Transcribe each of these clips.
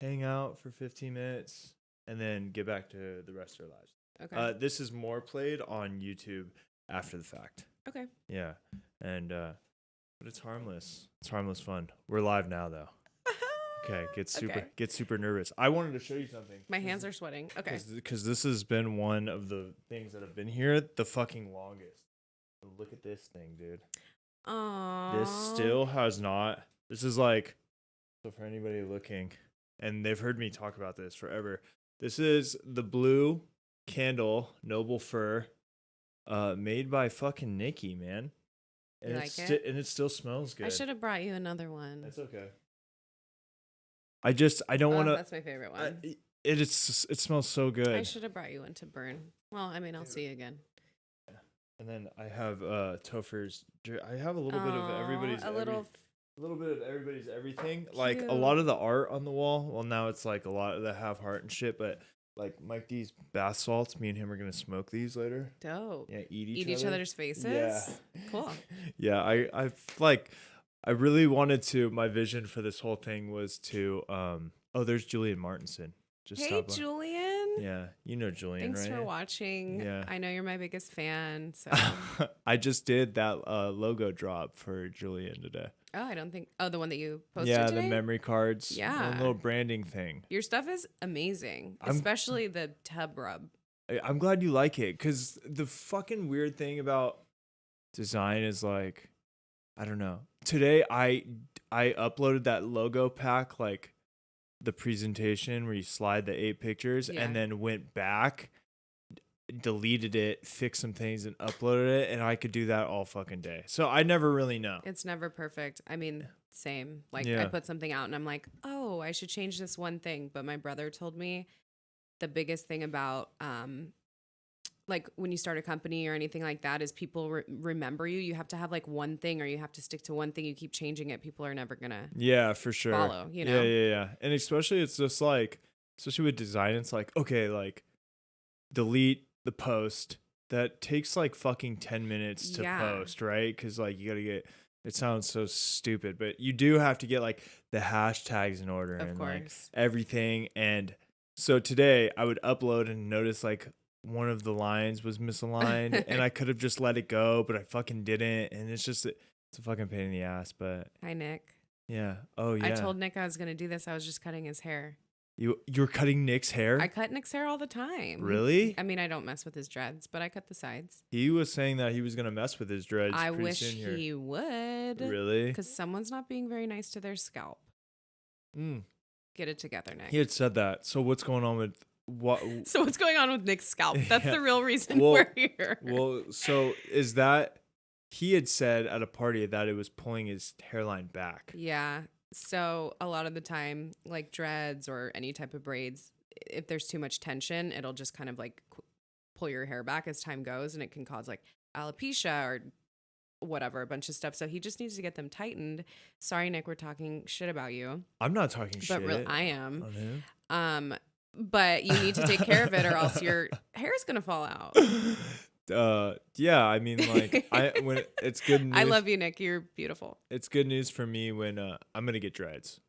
hang out for 15 minutes, and then get back to the rest of our lives. Okay. This is more played on YouTube after the fact. Okay. Yeah. And but it's harmless. It's harmless fun. We're live now though. Okay, get super nervous. I wanted to show you something. My hands are sweating. Okay. Because this has been one of the things that have been here the fucking longest. Look at this thing, dude. Aww. This still has not. This is like, so for anybody looking, and they've heard me talk about this forever. This is the blue candle, Noble Fur, made by fucking Nikki, man. And you like it? And it still smells good. I should have brought you another one. That's okay. I don't want to. That's my favorite one. It smells so good. I should have brought you one to burn. Well, I mean, I'll see you again. And then I have Topher's. I have a little bit of everybody's. A little bit of everybody's everything. Cute. Like a lot of the art on the wall. Well, now it's like a lot of the have heart and shit. But like Mike D's bath salts. Me and him are gonna smoke these later. Dope. Yeah, eat each other's faces. Yeah. Cool. Yeah, I really wanted to. My vision for this whole thing was to. There's Julian Martinson. Hey, Julian. Yeah, you know Julian, Thanks right? for watching. Yeah. I know you're my biggest fan. So I just did that logo drop for Julian today. Oh, I don't think. Oh, the one that you posted today? The memory cards. Yeah. A little branding thing. Your stuff is amazing, especially the tub rub. I'm glad you like it, because the fucking weird thing about design is like, I don't know. Today I uploaded that logo pack, like the presentation where you slide the 8 pictures, and then went back, deleted it, fixed some things, and uploaded it, and I could do that all fucking day. So I never really know. It's never perfect. I mean, same. Like I put something out and I'm like, oh, I should change this one thing. But my brother told me the biggest thing about like when you start a company or anything like that is people remember you. You have to have like one thing, or you have to stick to one thing. You keep changing it, people are never gonna for sure follow, you know? Yeah. And especially it's just like, especially with design, it's like, okay, like delete the post that takes like fucking 10 minutes to post, right? Because like you gotta get, it sounds so stupid, but you do have to get like the hashtags in order, of and course. Like everything. And so today I would upload and notice like one of the lines was misaligned and I could have just let it go, but I fucking didn't. And it's a fucking pain in the ass. But hi, Nick. Yeah. Oh yeah. I told Nick I was gonna do this. I was just cutting his hair. You're cutting Nick's hair? I cut Nick's hair all the time. Really? I mean, I don't mess with his dreads, but I cut the sides. He was saying that he was gonna mess with his dreads. I wish he would. Really? Because someone's not being very nice to their scalp. Get it together, Nick. He had said that. So what's going on with So what's going on with Nick's scalp? That's the real reason we're here. Well, so is that he had said at a party that it was pulling his hairline back. Yeah. So a lot of the time, like dreads or any type of braids, if there's too much tension, it'll just kind of like pull your hair back as time goes, and it can cause like alopecia or whatever, a bunch of stuff. So he just needs to get them tightened. Sorry, Nick, we're talking shit about you. I'm not talking shit. But I am. On him. But you need to take care of it, or else your hair is gonna fall out. Yeah, I mean, like, when it's good news. I love you, Nick. You're beautiful. It's good news for me when I'm gonna get dreads.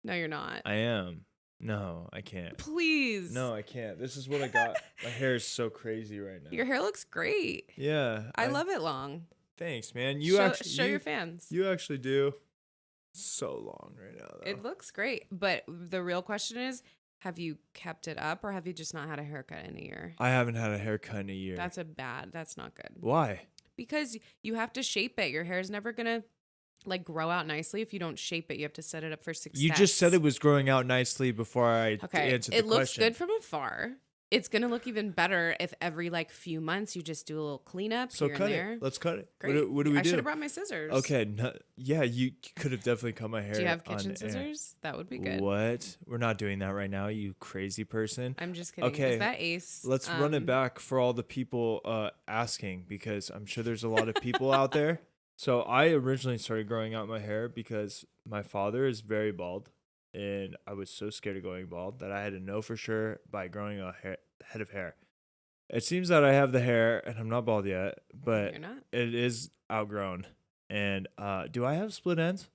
No, you're not. I am. No, I can't. Please. No, I can't. This is what I got. My hair is so crazy right now. Your hair looks great. Yeah. I love it long. Thanks, man. Show your fans. You actually do. So long right now, though. It looks great. But the real question is, have you kept it up, or have you just not had a haircut in a year? I haven't had a haircut in a year. That's not good. Why? Because you have to shape it. Your hair is never going to like grow out nicely if you don't shape it. You have to set it up for success. You just said it was growing out nicely before I answered the question. It looks good from afar. It's going to look even better if every like few months you just do a little cleanup here and there. Let's cut it. Great. What do we do? I should have brought my scissors. Okay. Yeah, you could have definitely cut my hair. Do you have kitchen scissors? That would be good. What? We're not doing that right now, you crazy person. I'm just kidding. Okay. Is that Ace? Let's run it back for all the people asking, because I'm sure there's a lot of people out there. So I originally started growing out my hair because my father is very bald. And I was so scared of going bald that I had to know for sure by growing a head of hair. It seems that I have the hair, and I'm not bald yet, but You're not? it is outgrown. And do I have split ends?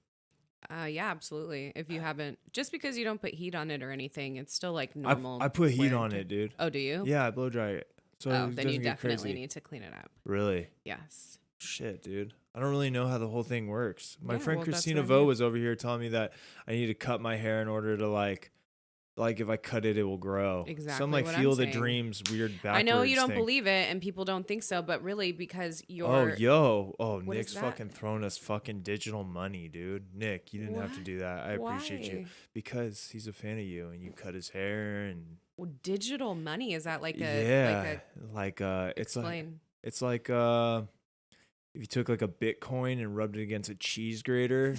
Yeah, absolutely. If you haven't, just because you don't put heat on it or anything, it's still like normal. I put heat wear and on tear. it, dude. Oh, do you? Yeah, I blow dry it. So Oh, it then you doesn't get definitely crazy. need to clean it up. Really? Yes. Shit, dude. I don't really know how the whole thing works. My Yeah, friend well, that's Christina what I'm Vo here. was over here telling me that I need to cut my hair in order to like if I cut it, it will grow. Exactly Some like what Field I'm of saying. Dreams weird backwards I know you don't thing. believe it, and people don't think so, but really, because you're. Oh, yo. Oh, What Nick's is that? fucking throwing us fucking digital money, dude. Nick, you didn't have to What? do that. I appreciate you. Why? Because he's a fan of you and you cut his hair and Well, digital money, is that like yeah. explain? It's like if you took like a Bitcoin and rubbed it against a cheese grater,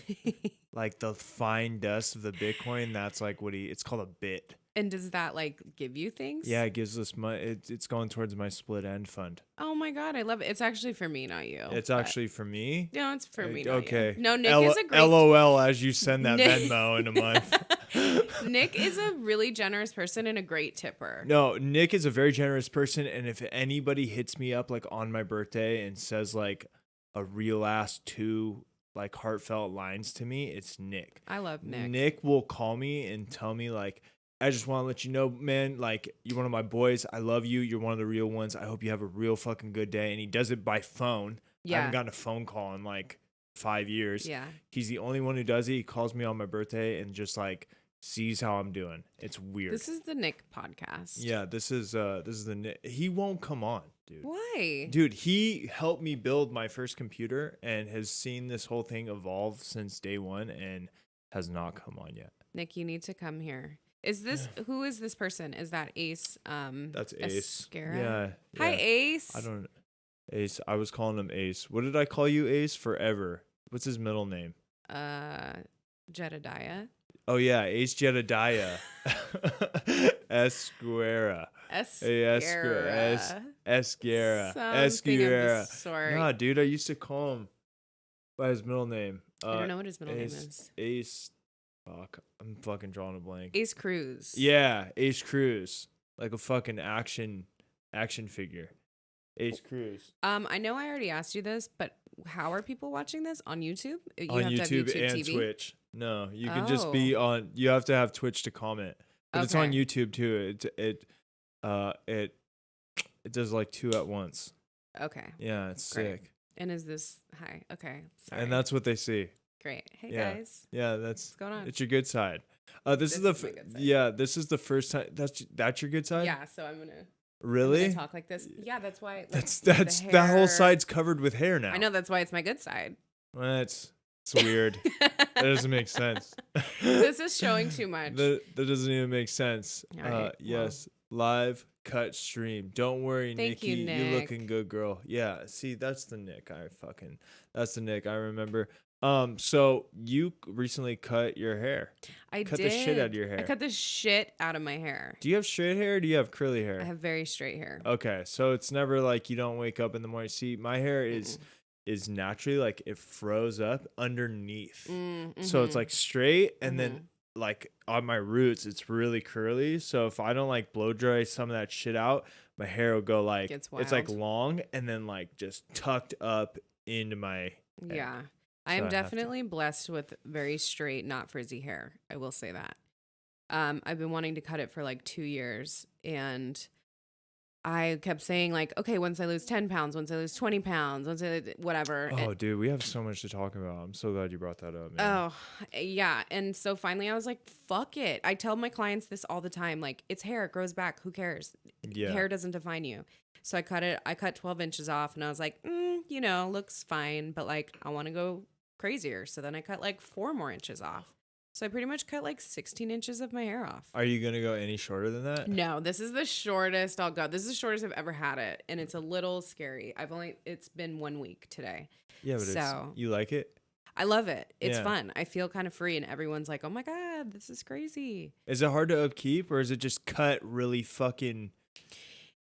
like the fine dust of the Bitcoin, that's like it's called a bit. And does that like give you things? Yeah, it gives us money. It's going towards my split end fund. Oh my God, I love it. It's actually for me, not you. It's but- actually for me. No, it's for me. Not Okay. You. No, Nick is a great. LOL as you send that Nick- Venmo in a month. Nick is a really generous person and a great tipper. No, Nick is a very generous person, and if anybody hits me up like on my birthday and says like a real ass 2 like heartfelt lines to me, it's Nick. I love Nick. Nick will call me and tell me like, I just want to let you know, man, like you're one of my boys. I love you. You're one of the real ones. I hope you have a real fucking good day. And he does it by phone. I Yeah. haven't gotten a phone call in like 5 years. Yeah. He's the only one who does it. He calls me on my birthday and just like sees how I'm doing. It's weird. This is the Nick podcast. Yeah, this is the Nick. He won't come on, dude. Why? Dude, he helped me build my first computer and has seen this whole thing evolve since day one and has not come on yet. Nick, you need to come here. Is this who is this person? Is that Ace? That's Ace. Escara? Yeah. Hi, Ace. I don't. Ace. I was calling him Ace. What did I call you, Ace? Forever. What's his middle name? Jedediah. Oh yeah, Ace Jedediah. Esquera. Escara. Esquera. Something of the sort. Nah, dude, I used to call him by his middle name. I don't know what his middle name is. Ace. Fuck, I'm fucking drawing a blank. Ace Cruz. Yeah, Ace Cruz, like a fucking action figure. Ace Cruz. I know I already asked you this, but how are people watching this on YouTube? You On have to have YouTube and TV? Twitch. No, you can just be on. You have to have Twitch to comment, but it's on Okay. YouTube too. It does like 2 at once. Okay. Yeah, it's Great. sick. And is this hi? Okay. Sorry. And that's what they see. great. Hey Yeah. guys. Yeah, What's going on? it's your good side. This is This is my good side. yeah. This is the first time. That's your good side. Yeah, so I'm gonna Really? talk like this. Yeah, that's why like, That's the that whole hair- side's covered with hair now. I know that's why it's my good side. Well, it's weird. That doesn't make sense. This is showing too much. That doesn't even make sense. All right, well. Yes, live cut stream. Don't worry, Thank Nikki. you, You're Nick. looking good, girl. Yeah. See, that's the Nick. That's the Nick I remember. So you recently cut your hair. I Cut did. the shit out of your hair. I cut the shit out of my hair. Do you have straight hair or do you have curly hair? I have very straight hair. Okay, so it's never like you don't wake up in the morning. See, my hair is naturally like it froze up underneath. So it's like straight and then like on my roots it's really curly. So if I don't like blow dry some of that shit out, my hair will go like Gets it's like wild. long and then like just tucked up into my hair. Yeah. So I am have to- definitely blessed with very straight, not frizzy hair. I will say that. I've been wanting to cut it for like 2 years, and I kept saying like, okay, once I lose 10 pounds, once I lose 20 pounds, once I whatever. Oh, dude, we have so much to talk about. I'm so glad you brought that up, man. Oh, yeah. And so finally I was like, fuck it. I tell my clients this all the time. Like, it's hair. It grows back. Who cares? Yeah. Hair doesn't define you. So I cut it. I cut 12 inches off, and I was like, looks fine. But like, I want to go crazier. So then I cut like 4 more inches off. So I pretty much cut like 16 inches of my hair off. Are you gonna go any shorter than that? No, this is the shortest I'll go. This is the shortest I've ever had it. And it's a little scary. It's been 1 week today. Yeah, but you like it? I love it. It's Yeah. fun. I feel kind of free, and everyone's like, oh my God, this is crazy. Is it hard to upkeep or is it just cut really fucking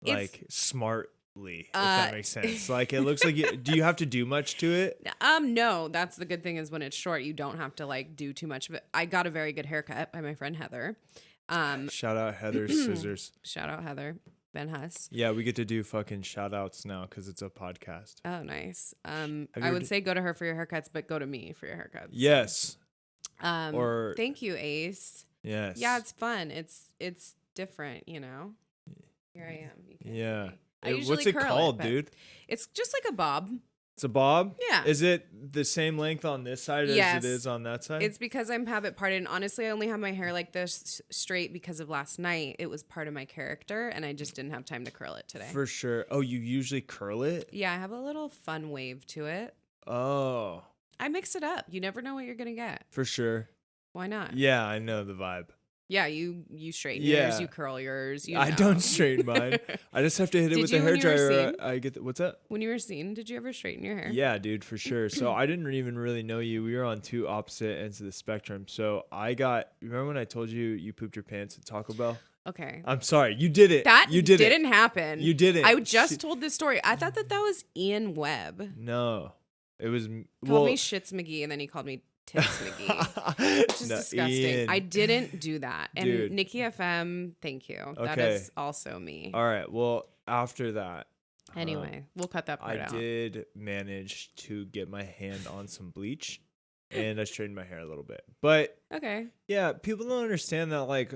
like smartly? If that makes sense. Like it looks like do you have to do much to it? No, that's the good thing is when it's short, you don't have to like do too much of it. I got a very good haircut by my friend Heather. Shout out Heather's Scissors. Shout out Heather Ben Huss. Yeah, we get to do fucking shout outs now because it's a podcast. Oh, nice. you I ever would say go to her for your haircuts, but go to me for your haircuts. Yes. Or Thank you, Ace. yes. Yeah, it's fun. It's different, you know. Here I am. You can't Yeah. see me. I usually What's it curl called, but dude? It's just like a bob. It's a bob? Yeah. Is it the same length on this side Yes. as it is on that side? It's because I'm habit parted. And honestly, I only have my hair like this straight because of last night. It was part of my character, and I just didn't have time to curl it today. For sure. Oh, you usually curl it? Yeah, I have a little fun wave to it. Oh. I mix it up. You never know what you're gonna get. For sure. Why not? Yeah, I know the vibe. Yeah, you straighten Yeah. yours, you curl yours. You I know. don't straighten mine. I just have to hit it Did with the you hair when you were dryer. seen? I get what's up? When you were seen, did you ever straighten your hair? Yeah, dude, for sure. So I didn't even really know you. We were on two opposite ends of the spectrum. So remember when I told you pooped your pants at Taco Bell? Okay. I'm sorry. You did it. That you did didn't happen. You didn't. I just told this story. I thought that was Ian Webb. No. It was He called me Shits McGee, and then he called me Tits McGee. Which is disgusting. Ian. I didn't do that. And Dude. Nikki FM, thank you. That Okay. is also me. All right. Well, after that. Anyway, we'll cut that part I out. did manage to get my hand on some bleach and I straightened my hair a little bit. But Okay. yeah, people don't understand that like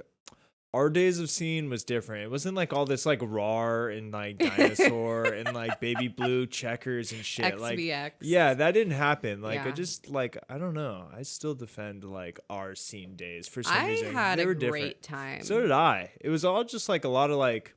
our days of seeing was different. It wasn't like all this like RAR and like dinosaur and like baby blue checkers and shit. XVX. Like yeah, that didn't happen. Like I Yeah. just like I don't know. I still defend like our scene days for some I reason. had They a were great different. time. So did I. It was all just like a lot of like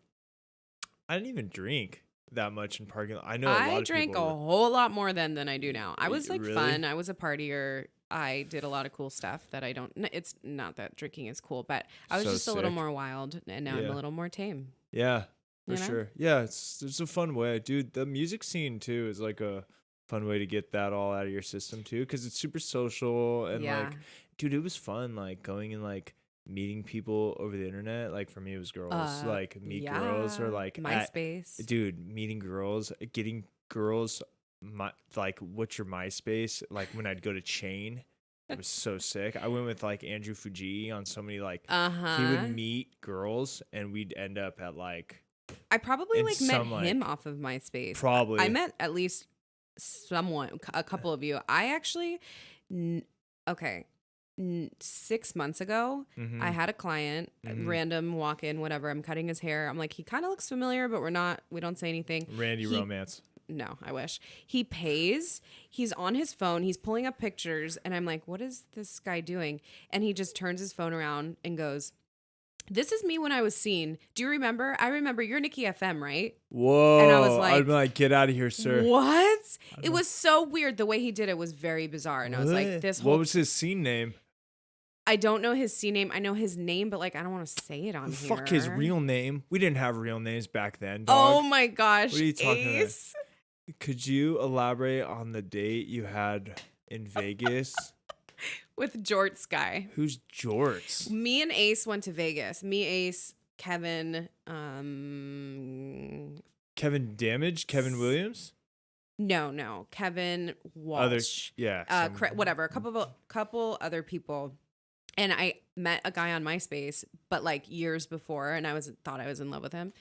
I didn't even drink that much in parking lot. I know a lot I of drank a people whole lot more then than I do now. I was like Really? fun. I was a partier. I did a lot of cool stuff that I don't. It's not that drinking is cool, but I was So just a little sick. more wild, and now I'm Yeah. a little more tame. Yeah, for You know? sure. Yeah, it's a fun way, dude. The music scene too is like a fun way to get that all out of your system too, because it's super social and Yeah. like, dude, it was fun like going and like meeting people over the internet. Like for me, it was girls. Like meet girls or Yeah. like MySpace. dude, meeting girls, getting girls. Like what's your MySpace? Like when I'd go to Chain. It was so sick. I went with like Andrew Fuji on so many like he would meet girls and we'd end up at like I probably in like met some, like- him off of MySpace. probably I met at least a couple of you. I actually, 6 months ago, Mhm. I had a client, Mhm. random walk in, whatever. I'm cutting his hair. I'm like, he kind of looks familiar, but we don't say anything. Randy Romance. No, I wish. He pays. He's on his phone. He's pulling up pictures. And I'm like, what is this guy doing? And he just turns his phone around and goes, this is me when I was seen. Do you remember? I remember you're Nikki FM, right? Whoa. And I was like, I'm like, get out of here, sir. What? It was so weird. The way he did it was very bizarre. And I was like, What? this whole. What was his scene name? I don't know his scene name. I know his name, but like, I don't want to say it on here. Fuck his real name. We didn't have real names back then, Oh dog. my gosh. What are you talking about? Ace. Could you elaborate on the date you had in Vegas? With Jorts guy. Who's Jorts? Me and Ace went to Vegas. Me, Ace, Kevin, Kevin Damage? Kevin Williams? no, Kevin Walsh. Yeah. Whatever, a couple other people. And I met a guy on MySpace, but like years before, and thought I was in love with him.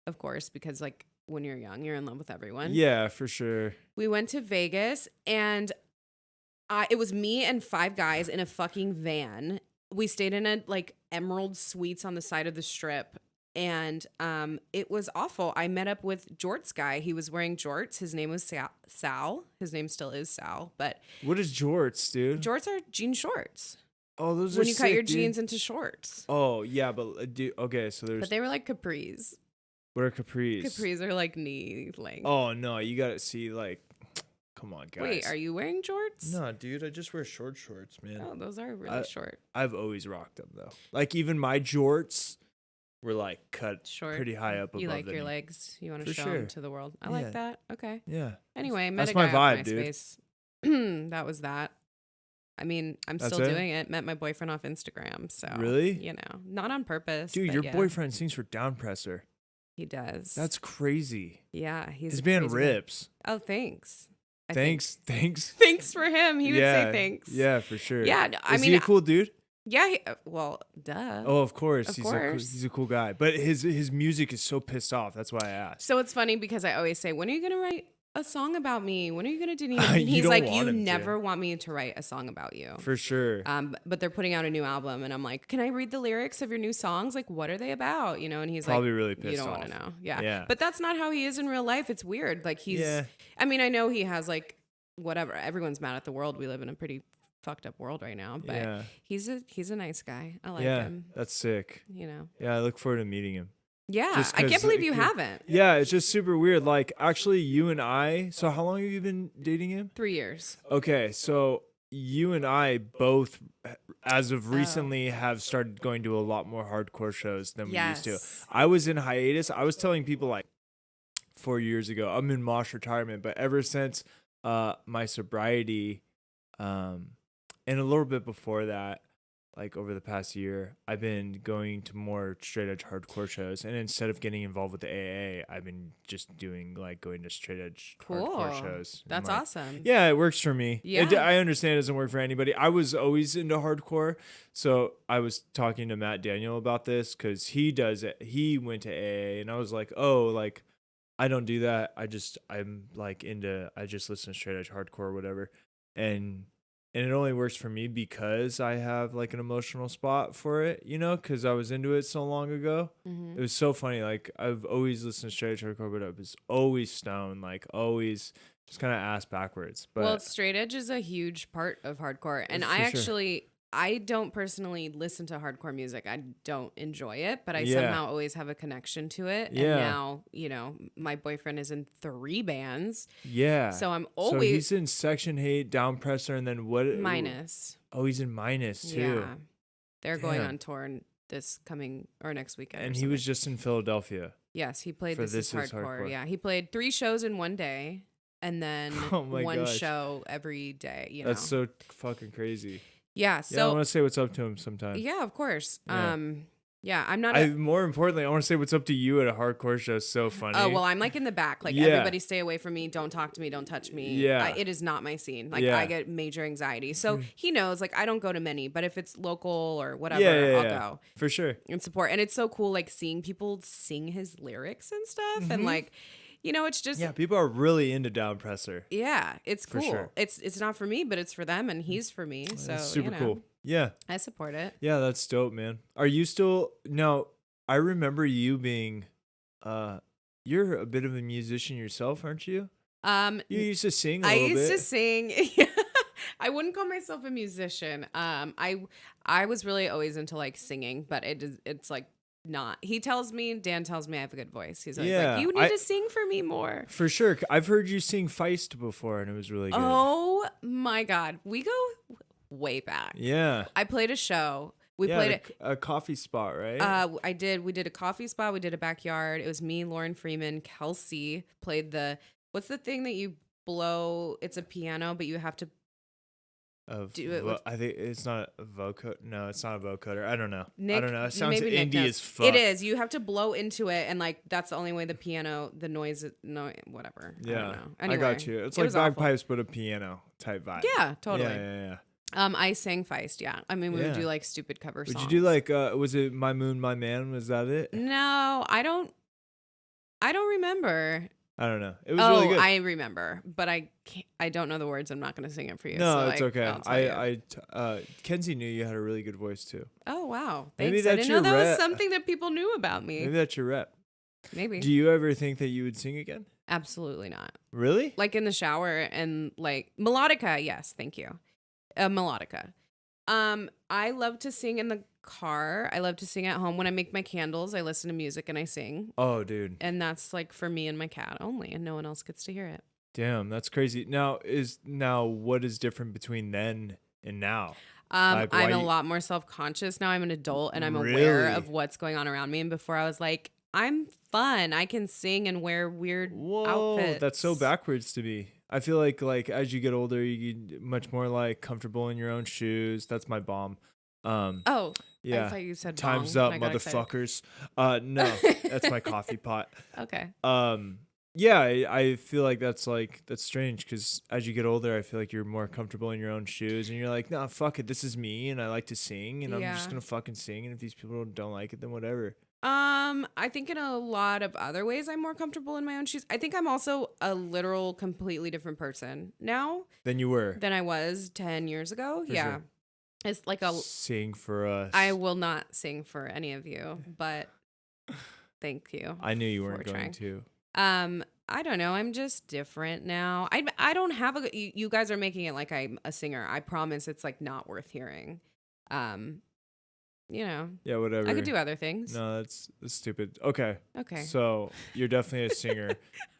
Of course, because like when you're young, you're in love with everyone. Yeah, for sure. We went to Vegas, and it was me and 5 guys in a fucking van. We stayed in a like Emerald Suites on the side of the strip, and it was awful. I met up with Jorts guy. He was wearing jorts. His name was Sal. His name still is Sal, but What is jorts, dude? jorts are jean shorts. Oh, those are When you cut sick, your dude. jeans into shorts. Oh, yeah, but okay, so there's But they were like capris. what are capris? Capris are like knee length. Oh no, you gotta see like, come on, guys. Wait, are you wearing jorts? No, dude, I just wear shorts, man. Oh, those are really short. I've always rocked them though. Like even my jorts were like cut Short. pretty high up above You like the your knee. legs. You want For to show sure. them to the world. I Yeah. like that. Okay. Yeah. Anyway, met That's a guy my off vibe, dude. MySpace. That was that. I mean, I'm That's still it? doing it. Met my boyfriend off Instagram. So Really? you know, not on purpose. Dude, but your yeah, boyfriend sings for Downpresser. He does. That's crazy. yeah. He's His a band crazy guy. rips. Oh, thanks. I think- Thanks. Thanks for him. He would yeah. say thanks. Yeah, for sure. Yeah. No, I Is mean, he a cool dude? yeah. Well, duh. Oh, of course. Of he's course. he's a cool guy. But his music is so pissed off. That's why I asked. So it's funny because I always say, when are you going to write a song about me. When are you gonna do anything? And You he's don't like, want you him to. never want me to write a song about you. For sure. But they're putting out a new album, and I'm like, can I read the lyrics of your new songs? Like, what are they about? You know? And he's Probably like, really pissed you don't off. want to know. Yeah. Yeah. But that's not how he is in real life. It's weird. Like Yeah. I mean, I know he has like whatever. Everyone's mad at the world. We live in a pretty fucked up world right now. But Yeah. he's a nice guy. I like Yeah, him. that's sick. You know. Yeah, I look forward to meeting him. Yeah, Just I can't 'cause believe you haven't. Yeah, it's just super weird. Like, actually, you and I. So, how long have you been dating him? 3 years. Okay, so you and I both, as of recently, have started going to a lot more hardcore shows than we used to. I was in hiatus. I was telling people like 4 years ago, I'm in Mosh retirement, but ever since my sobriety, and a little bit before that, like over the past year, I've been going to more straight edge hardcore shows. And instead of getting involved with the AA, I've been just doing like going to straight edge hardcore shows. That's like, awesome. Yeah, it works for me. Yeah. I understand it doesn't work for anybody. I was always into hardcore. So I was talking to Matt Daniel about this because he does it. He went to AA and I was like, oh, like, I don't do that. I just listen to straight edge hardcore or whatever. And it only works for me because I have like an emotional spot for it, you know, because I was into it so long ago. Mm-hmm. It was so funny. Like, I've always listened to straight edge hardcore, but I was always stoned, like always just kind of ass backwards. But well, straight edge is a huge part of hardcore. And I don't personally listen to hardcore music. I don't enjoy it, but I somehow always have a connection to it. Yeah. And now, you know, my boyfriend is in 3 bands. Yeah. So I'm So always he's in Section Hate, Downpresser, and then what? Minus. Oh, he's in Minus too. Yeah. They're going Damn. on tour this coming or next weekend. And he was just in Philadelphia. Yes, he played for This Is Hardcore. Yeah, he played 3 shows in one day and then one show every day. You know, that's so fucking crazy. Yeah, so yeah, I want to say what's up to him sometime. Yeah, of course. Yeah. I'm not. More importantly, I want to say what's up to you at a hardcore show. It's so funny. Oh well, I'm like in the back. Like everybody, stay away from me. Don't talk to me. Don't touch me. Yeah, it is not my scene. Like I get major anxiety. So he knows. Like I don't go to many, but if it's local or whatever, I'll go for sure and support. And it's so cool, like seeing people sing his lyrics and stuff, and like. You know, it's just people are really into Downpresser. Yeah, it's cool. Sure. It's not for me, but it's for them, and he's for me. So it's super cool. Yeah, I support it. Yeah, that's dope, man. Are you still now? I remember you being, you're a bit of a musician yourself, aren't you? You used to sing. I used to sing. I wouldn't call myself a musician. I was really always into like singing, but it's like. Not. Dan tells me I have a good voice. He's always like, you need to sing for me more. For sure. I've heard you sing Feist before and it was really good. Oh my God. We go way back. Yeah. I played a show. We played a coffee spot, right? I did. We did a coffee spot. We did a backyard. It was me, Lauren Freeman, Kelsey played what's the thing that you blow? It's a piano, but you have to I think it's not a vocoder. No, it's not a vocoder. I don't know. I don't know. It sounds indie as fuck. It is. You have to blow into it, and like that's the only way the noise, whatever. Yeah, I don't know. Anyway, I got you. It's like bagpipes, but a piano type vibe. Yeah, totally. Yeah. I sang Feist. Yeah, I mean we would do like stupid cover songs. Would you do like? Was it My Moon, My Man? Was that it? No, I don't remember. I don't know. It was really good. I remember, but I don't know the words. I'm not going to sing it for you. No, so it's okay. Kenzie knew you had a really good voice too. Oh wow! Thanks. Maybe that's I didn't know that was something that people knew about me. Maybe that's your rep. Maybe. Do you ever think that you would sing again? Absolutely not. Really? Like in the shower and like melodica. Yes, thank you. Melodica. I love to sing in the car. I love to sing at home. When I make my candles, I listen to music and I sing. Oh, dude. And that's like for me and my cat only, and no one else gets to hear it. Damn, that's crazy. Now what is different between then and now? I'm a lot more self-conscious now. I'm an adult and I'm aware of what's going on around me. And before I was like, I'm fun. I can sing and wear weird outfits. That's so backwards to me. I feel like as you get older, you get much more like comfortable in your own shoes. That's my bomb. Yeah. I thought you said time's bong. up, motherfuckers. No, that's my coffee pot. Okay. Yeah, I feel like that's strange because as you get older, I feel like you're more comfortable in your own shoes, and you're like, nah, fuck it, this is me, and I like to sing, and I'm just Yeah. gonna fucking sing, and if these people don't like it, then whatever. I think in a lot of other ways I'm more comfortable in my own shoes. I think I'm also a literal completely different person now Than you were. than I was 10 years ago. For Yeah. sure. It's like Sing for us. I will not sing for any of you, but thank you. I knew you for weren't going trying. to. I don't know. I'm just different now. I don't have you guys are making it like I'm a singer. I promise it's like not worth hearing. You know. Yeah, whatever. I could do other things. No, that's stupid. Okay. Okay. So you're definitely a singer.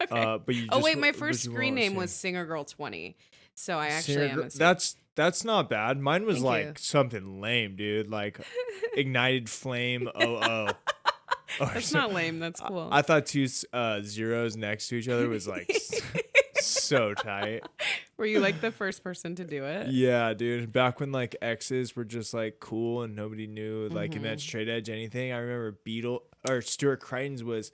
Okay. But you. Oh wait, my first screen name was Singer Girl 20. So I actually am a singer. That's not bad. Mine was Thank like you. something lame, dude. Like Ignited Flame 00. That's not lame. That's cool. I thought two zeros next to each other was like so tight. Were you like the first person to do it? Yeah, dude. Back when like X's were just like cool and nobody knew like in that straight edge anything. I remember Stuart Crichton's was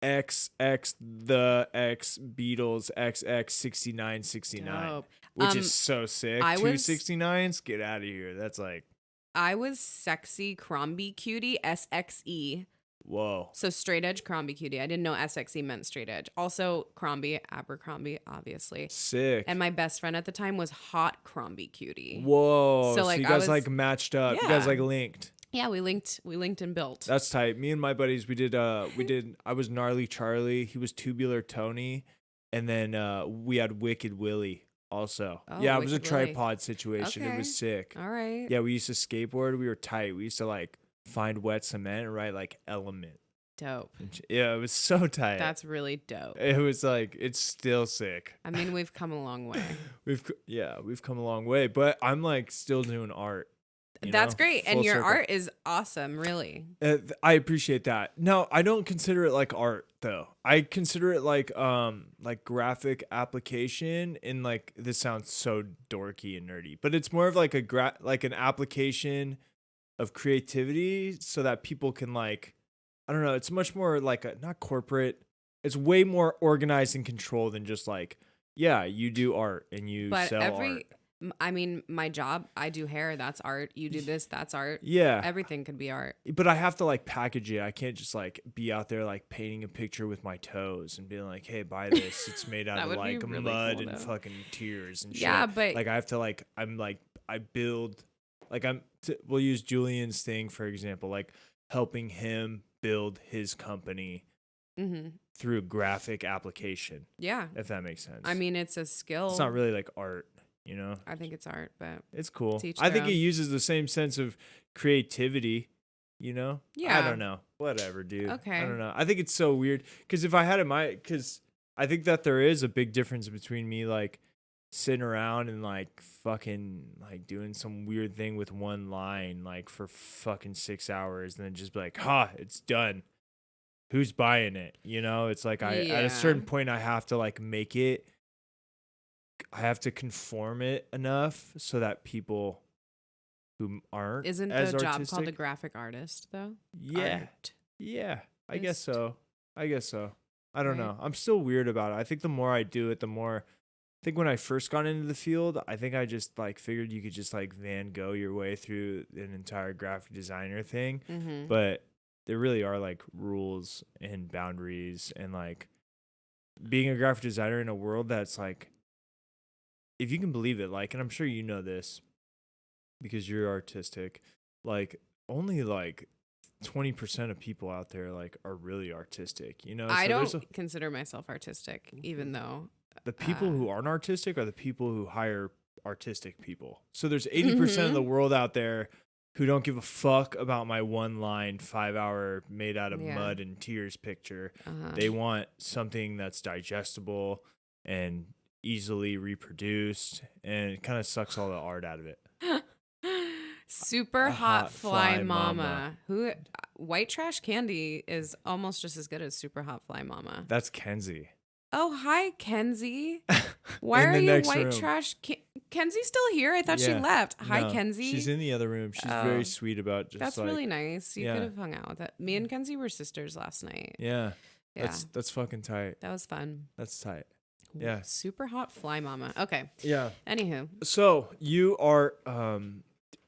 XX the X Beatles XX 6969, which is so sick. 269s, get out of here. That's like I was Sexy Crombie Cutie SXE. Whoa. So straight edge Crombie Cutie. I didn't know SXE meant straight edge. Also Crombie, Abercrombie, obviously. Sick. And my best friend at the time was Hot Crombie Cutie. Whoa. So like you guys like matched up. Yeah. You guys like linked. Yeah, we linked and built. That's tight. Me and my buddies, we did I was Gnarly Charlie, he was Tubular Tony, and then we had Wicked Willie also. Oh, yeah, it was a tripod situation. Okay. It was sick. All right. Yeah, we used to skateboard. We were tight. We used to like find wet cement and write like Element. Dope. Yeah, it was so tight. That's really dope. It was like, it's still sick. I mean, we've come a long way. we've come a long way, but I'm like still doing art. That's great. And your art is awesome, really. I appreciate that. No, I don't consider it like art though. I consider it like graphic application, and like this sounds so dorky and nerdy, but it's more of like an application of creativity so that people can like, I don't know, it's much more like not corporate. It's way more organized and controlled than just like, yeah, you do art and you sell art. I mean, my job, I do hair, that's art. You do this, that's art. Yeah. Everything could be art. But I have to like package it. I can't just like be out there like painting a picture with my toes and being like, hey, buy this. It's made out of like really mud cool, and fucking tears and shit. Yeah, but like I have to like, I build, like we'll use Julian's thing, for example, like helping him build his company through graphic application. Yeah. If that makes sense. I mean, it's a skill. It's not really like art. You know, I think it's art, but it's cool. I think it uses the same sense of creativity, you know? Yeah. I don't know. Whatever, dude. Okay. I don't know. I think it's so weird because if I had because I think that there is a big difference between me like sitting around and like fucking like doing some weird thing with one line like for fucking 6 hours and then just be like, it's done. Who's buying it? You know, it's like at a certain point I have to like make it. I have to conform it enough so that people who aren't Isn't as the job artistic, called a graphic artist though? Yeah. Art. Yeah. I guess so. I don't know. I'm still weird about it. I think the more I do it, the more I think when I first got into the field, I think I just like figured you could just like Van Gogh your way through an entire graphic designer thing. Mm-hmm. But there really are like rules and boundaries, and like being a graphic designer in a world that's like, if you can believe it, like, and I'm sure you know this because you're artistic, like only like 20% of people out there like are really artistic, you know? I don't consider myself artistic, even though the people who aren't artistic are the people who hire artistic people. So there's 80% of the world out there who don't give a fuck about my one line 5-hour made out of mud and tears picture. They want something that's digestible and easily reproduced, and it kind of sucks all the art out of it. Super hot fly mama. Who White Trash Candy is almost just as good as Super Hot Fly Mama. That's Kenzie. Oh, hi Kenzie. Why are you White Trash? Kenzie's still here? I thought she left. Hi Kenzie. She's in the other room. She's very sweet about just That's really nice. You could have hung out with it. Me and Kenzie were sisters last night. Yeah. Yeah. That's fucking tight. That was fun. That's tight. Yeah. Super hot fly mama. Okay. Yeah. Anywho. So you're a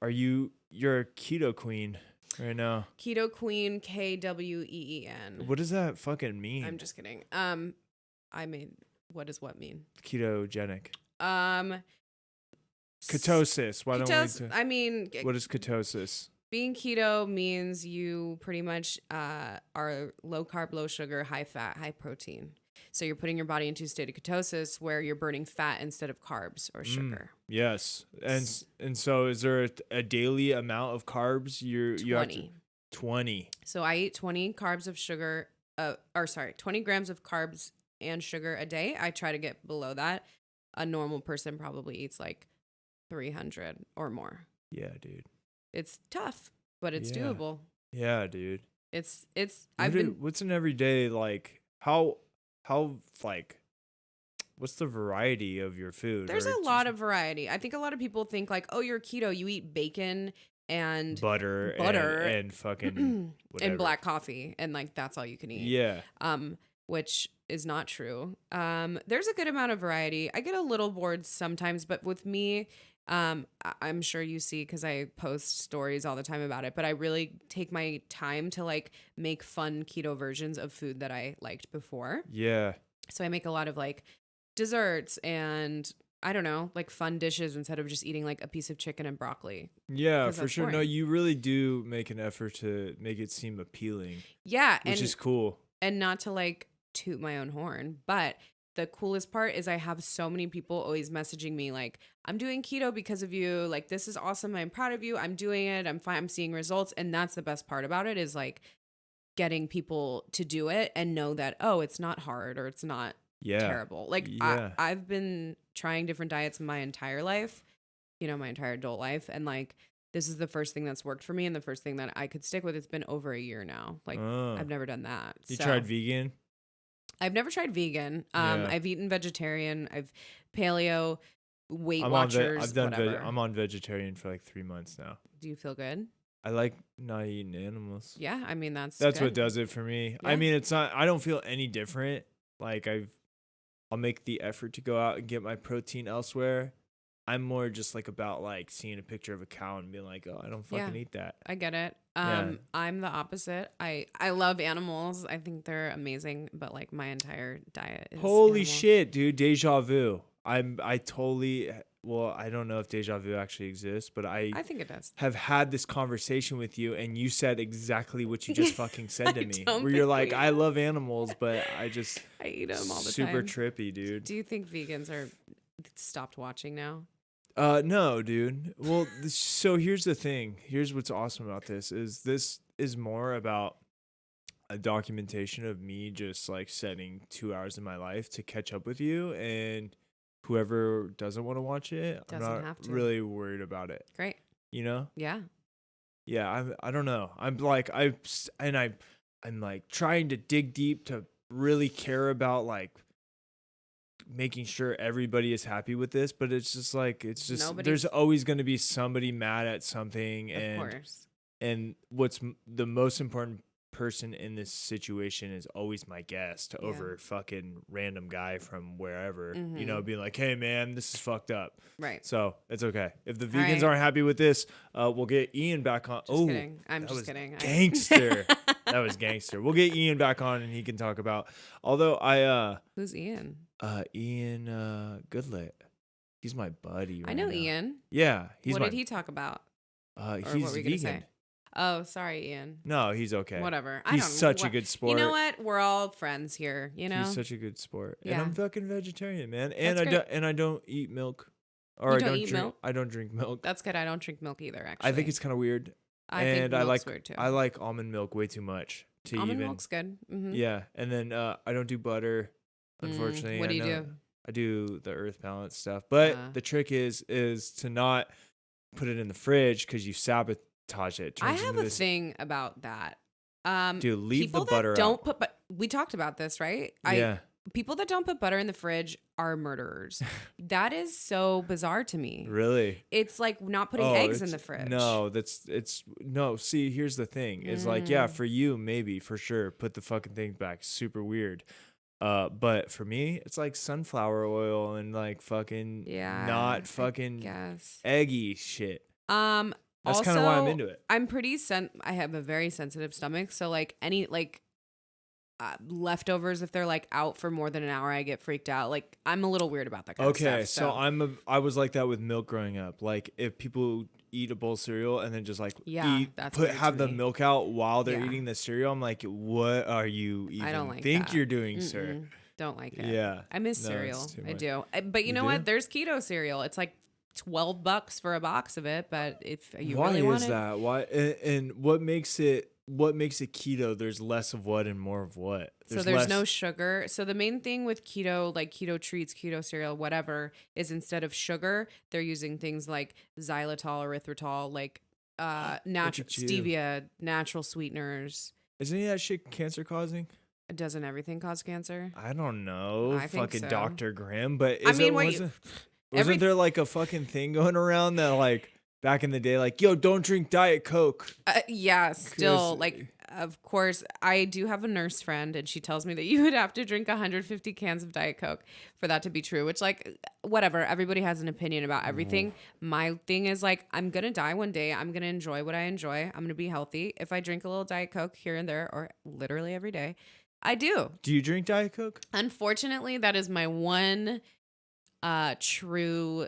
keto queen right now? Keto queen, KWEEN. What does that fucking mean? I'm just kidding. I mean, what does what mean? Ketogenic. Ketosis. Why don't we? What is ketosis? Being keto means you pretty much are low carb, low sugar, high fat, high protein. So you're putting your body into a state of ketosis where you're burning fat instead of carbs or sugar. Yes. And so is there a daily amount of carbs you have to 20. So I eat 20 carbs of sugar 20 grams of carbs and sugar a day. I try to get below that. A normal person probably eats like 300 or more. Yeah, dude. It's tough, but it's doable. Yeah, dude. What's an everyday like how like what's the variety of your food? There's a lot of variety. I think a lot of people think like, oh, you're keto, you eat bacon and butter and fucking whatever. And black coffee, and like that's all you can eat. Yeah. Which is not true. There's a good amount of variety. I get a little bored sometimes, but with me, I'm sure you see because I post stories all the time about it, but I really take my time to like make fun keto versions of food that I liked before. Yeah. So I make a lot of like desserts and I don't know, like fun dishes instead of just eating like a piece of chicken and broccoli. Yeah, for sure. Boring. No, you really do make an effort to make it seem appealing. Yeah. Which is cool. And not to like toot my own horn, but the coolest part is I have so many people always messaging me like, I'm doing keto because of you. Like, this is awesome. I'm proud of you. I'm doing it. I'm fine. I'm seeing results. And that's the best part about it is like getting people to do it and know that, oh, it's not hard or it's not terrible. Like I've been trying different diets my entire life, my entire adult life. And like, this is the first thing that's worked for me and the first thing that I could stick with. It's been over a year now. Like I've never done that. You tried vegan? I've never tried vegan. I've eaten vegetarian. I've paleo, Weight Watchers, whatever. I'm on vegetarian for like 3 months now. Do you feel good? I like not eating animals. Yeah, I mean that's good. What does it for me. Yeah. I mean, it's not. I don't feel any different. Like I'll make the effort to go out and get my protein elsewhere. I'm more just like about like seeing a picture of a cow and being like, oh, I don't fucking eat that. I get it. I'm the opposite. I love animals. I think they're amazing, but like my entire diet is holy shit, dude. Deja vu. I don't know if deja vu actually exists, but I think it does. Have had this conversation with you and you said exactly what you just fucking said to me. Where you're like, I love animals, but I eat them all the time. Super trippy, dude. Do you think vegans are stopped watching now? No, dude. Well, so here's the thing. Here's what's awesome about this is more about a documentation of me just like setting 2 hours in my life to catch up with you, and whoever doesn't want to watch it, I'm not really worried about it. Great. Yeah. Yeah. I don't know. I'm like, I'm like trying to dig deep to really care about like making sure everybody is happy with this, but it's just like there's always going to be somebody mad at something, and what's the most important person in this situation is always my guest over fucking random guy from wherever, being like, hey man, this is fucked up. Right. So it's okay. If the vegans aren't happy with this, we'll get Ian back on. Kidding. I'm just kidding. Gangster. That was gangster. We'll get Ian back on and he can talk about, although who's Ian? Ian Goodlit. He's my buddy. I know Ian. Yeah. What did he talk about? He's vegan. Oh, sorry, Ian. No, he's okay. Whatever. He's such a good sport. You know what? We're all friends here. He's such a good sport. Yeah. And I'm fucking vegetarian, man. And I don't eat milk. Or milk? I don't drink milk. That's good. I don't drink milk either. Actually, I think it's kind of weird. I think milk's weird too. I like almond milk way too much. Almond milk's good. Mm-hmm. Yeah, and then I don't do butter. Unfortunately, what do you do? I do the earth balance stuff, but the trick is to not put it in the fridge because you sabotage it. I have a thing about that. Dude, leave the butter out. But we talked about this, right? Yeah. people that don't put butter in the fridge are murderers. That is so bizarre to me. Really? It's like not putting eggs in the fridge. No, no. See, here's the thing. Is like, yeah, for you, maybe, for sure, put the fucking thing back. Super weird. But for me, it's like sunflower oil and like fucking not fucking eggy shit. That's kind of why I'm into it. I'm pretty I have a very sensitive stomach, so like any like leftovers, if they're like out for more than an hour, I get freaked out. Like I'm a little weird about that kind of stuff. So I was like that with milk growing up. Like if people eat a bowl of cereal and then just like have the milk out while they're eating the cereal, I'm like, what are you even I don't like think that. you're doing, sir? Don't like it. Yeah, I miss cereal. I do. But you know what? There's keto cereal. It's like $12 for a box of it. But if you really want it, why is that? Why and what makes it? What makes it keto? There's less of what and more of what? There's no sugar. So the main thing with keto, like keto treats, keto cereal, whatever, is instead of sugar, they're using things like xylitol, erythritol, like natural stevia, natural sweeteners. Isn't any of that shit cancer causing? Doesn't everything cause cancer? I don't know. I think so. Dr. Grimm, but wasn't there like a fucking thing going around that like back in the day, like, yo, don't drink Diet Coke? Yeah, still, like, of course, I do have a nurse friend, and she tells me that you would have to drink 150 cans of Diet Coke for that to be true, which, like, whatever. Everybody has an opinion about everything. My thing is, like, I'm going to die one day. I'm going to enjoy what I enjoy. I'm going to be healthy. If I drink a little Diet Coke here and there, or literally every day, I do. Do you drink Diet Coke? Unfortunately, that is my one true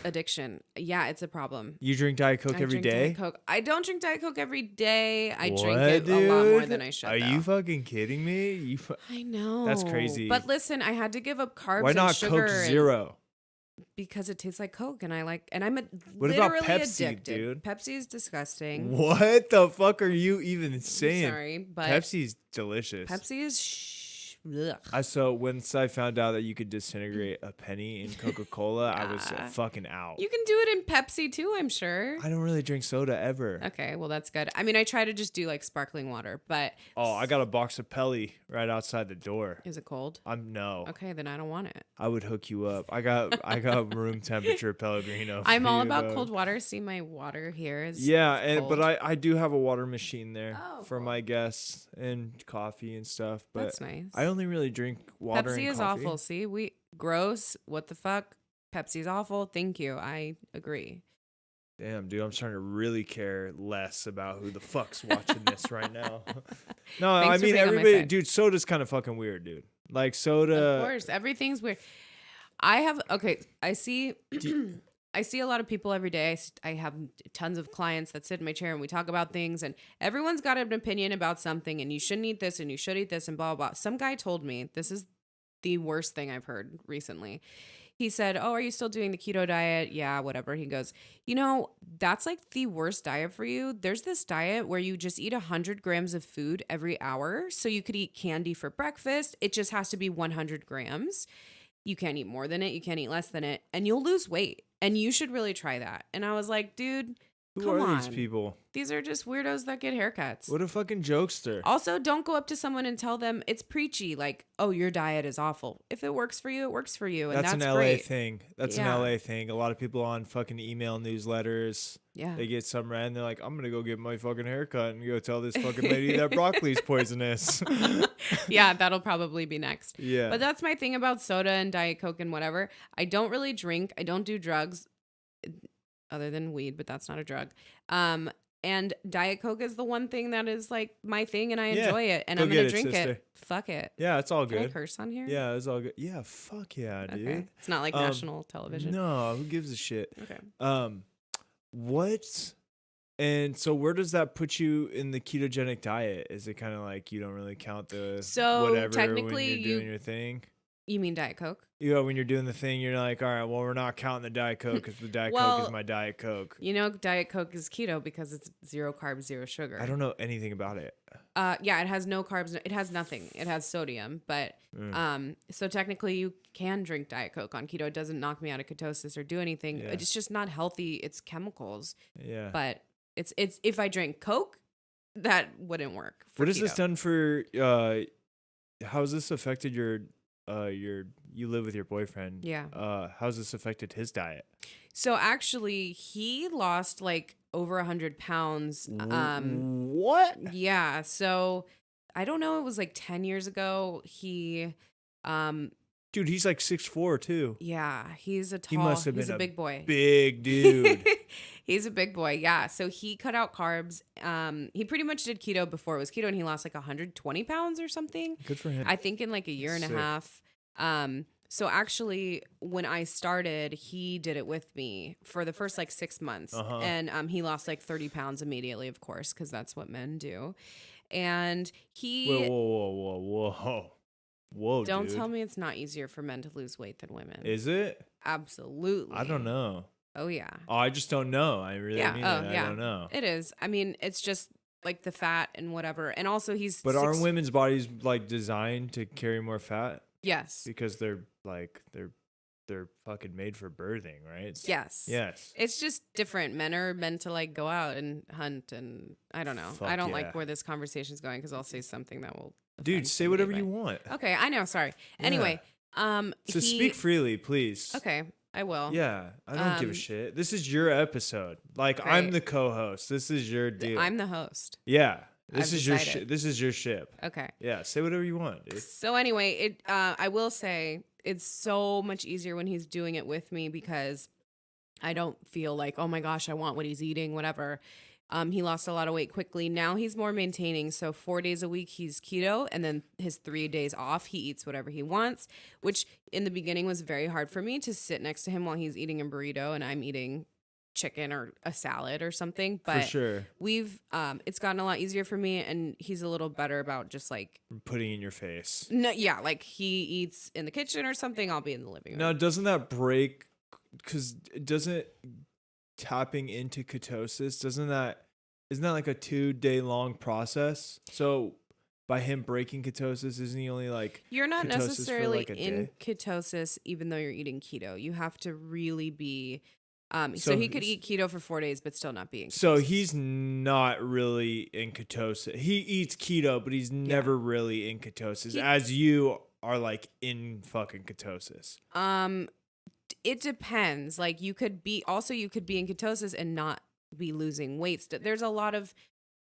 addiction. Yeah, it's a problem. You drink Diet Coke every day? Diet Coke. I don't drink Diet Coke every day. I drink it a lot more than I should. Are you fucking kidding me? I know. That's crazy. But listen, I had to give up carbs. Why not and sugar Coke Zero? Because it tastes like Coke, and I'm what literally about Pepsi, addicted. dude? Pepsi is disgusting. What the fuck are you even saying? I'm sorry, but Pepsi's delicious. Pepsi is So once I found out that you could disintegrate a penny in Coca-Cola, I was fucking out. You can do it in Pepsi too, I'm sure. I don't really drink soda ever. Okay, well that's good. I mean, I try to just do like sparkling water, but I got a box of Pelly right outside the door. Is it cold? No. Okay, then I don't want it. I would hook you up. I got room temperature Pellegrino. I'm all about cold water. See, my water here is cold. But I do have a water machine there for cool. my guests and coffee and stuff. But that's nice. I only really drink water Pepsi and is coffee. awful. See, gross. What the fuck? Pepsi's awful. Thank you. I agree. Damn, dude, I'm starting to really care less about who the fuck's watching this right now. No, I mean everybody, dude. Soda's kind of fucking weird, dude. Like soda. Of course, everything's weird. I see. I see a lot of people every day. I have tons of clients that sit in my chair and we talk about things, and everyone's got an opinion about something, and you shouldn't eat this and you should eat this and blah, blah, blah. Some guy told me, this is the worst thing I've heard recently. He said, "Oh, are you still doing the keto diet?" Yeah, whatever. He goes, that's like the worst diet for you. There's this diet where you just eat 100 grams of food every hour. So you could eat candy for breakfast. It just has to be 100 grams. You can't eat more than it. You can't eat less than it. And you'll lose weight. And you should really try that. And I was like, dude, Who are these people? These are just weirdos that get haircuts. What a fucking jokester. Also, don't go up to someone and tell them it's preachy, like, oh, your diet is awful. If it works for you, it works for you. And that's an LA great. thing. That's an LA thing. A lot of people on fucking email newsletters. Yeah. They get some random, they're like, I'm going to go get my fucking haircut and go tell this fucking lady that broccoli's poisonous. Yeah, that'll probably be next. Yeah. But that's my thing about soda and Diet Coke and whatever. I don't really drink. I don't do drugs other than weed, but that's not a drug. And Diet Coke is the one thing that is like my thing, and I enjoy it, and I'm gonna drink it. Fuck it. Yeah, it's all good. Can I curse on here? Yeah, it's all good. Yeah, fuck yeah, dude. Okay. It's not like national television. No, who gives a shit? Okay. What? And so where does that put you in the ketogenic diet? Is it kind of like you don't really count the whatever technically when you're doing your thing? You mean Diet Coke? Yeah, when you're doing the thing, you're like, all right, well, we're not counting the Diet Coke because the Diet Coke is my Diet Coke. Diet Coke is keto because it's 0 carbs, 0 sugar. I don't know anything about it. Yeah, it has no carbs. It has nothing. It has sodium, but so technically you can drink Diet Coke on keto. It doesn't knock me out of ketosis or do anything. Yeah. It's just not healthy. It's chemicals. Yeah. But it's if I drank Coke, that wouldn't work. What has this done for? How has this affected your you live with your boyfriend. Yeah. How's this affected his diet? So actually, he lost like over 100 pounds. What? Yeah. So I don't know. It was like 10 years ago. Dude, he's like 6'4" too. Yeah, he's He must have he's been a big boy. Big dude. He's a big boy. Yeah. So he cut out carbs. He pretty much did keto before it was keto, and he lost like 120 pounds or something. Good for him. I think in like a year and a half. So actually, when I started, he did it with me for the first like 6 months, and he lost like 30 pounds immediately, of course, because that's what men do. And he whoa, don't dude. tell me it's not easier for men to lose weight than women. Is it? Absolutely. I don't know. Oh yeah. Oh, I just don't know. I really mean it. I don't know. It is. I mean, it's just like the fat and whatever. And also But aren't women's bodies like designed to carry more fat? Yes. Because they're fucking made for birthing, right? Yes. It's just different. Men are meant to like go out and hunt, and I don't know. I don't like where this conversation is going because I'll say something that will. Dude, say whatever you want. Okay, I know. Sorry. Yeah. Anyway, so speak freely, please. Okay, I will. Yeah, I don't give a shit. This is your episode. Like, great. I'm the co-host. This is your deal. I'm the host. Yeah. This is your ship. Okay. Yeah, say whatever you want, dude. So anyway, I will say it's so much easier when he's doing it with me because I don't feel like, oh my gosh, I want what he's eating, whatever. He lost a lot of weight quickly. Now he's more maintaining. So 4 days a week he's keto, and then his 3 days off he eats whatever he wants, which in the beginning was very hard for me to sit next to him while he's eating a burrito and I'm eating chicken or a salad or something. But for sure, we've it's gotten a lot easier for me, and he's a little better about just like putting in your face. No, yeah, like he eats in the kitchen or something. I'll be in the living room. Now, doesn't that break? Because doesn't tapping into ketosis, isn't that like a 2-day long process? So by him breaking ketosis, isn't he only like you're not necessarily like in ketosis even though you're eating keto? You have to really be so he could eat keto for 4 days but still not be in ketosis. So he's not really in ketosis. He eats keto, but he's never really in ketosis, as you are like in fucking ketosis. It depends. Like you could be in ketosis and not be losing weight. There's a lot of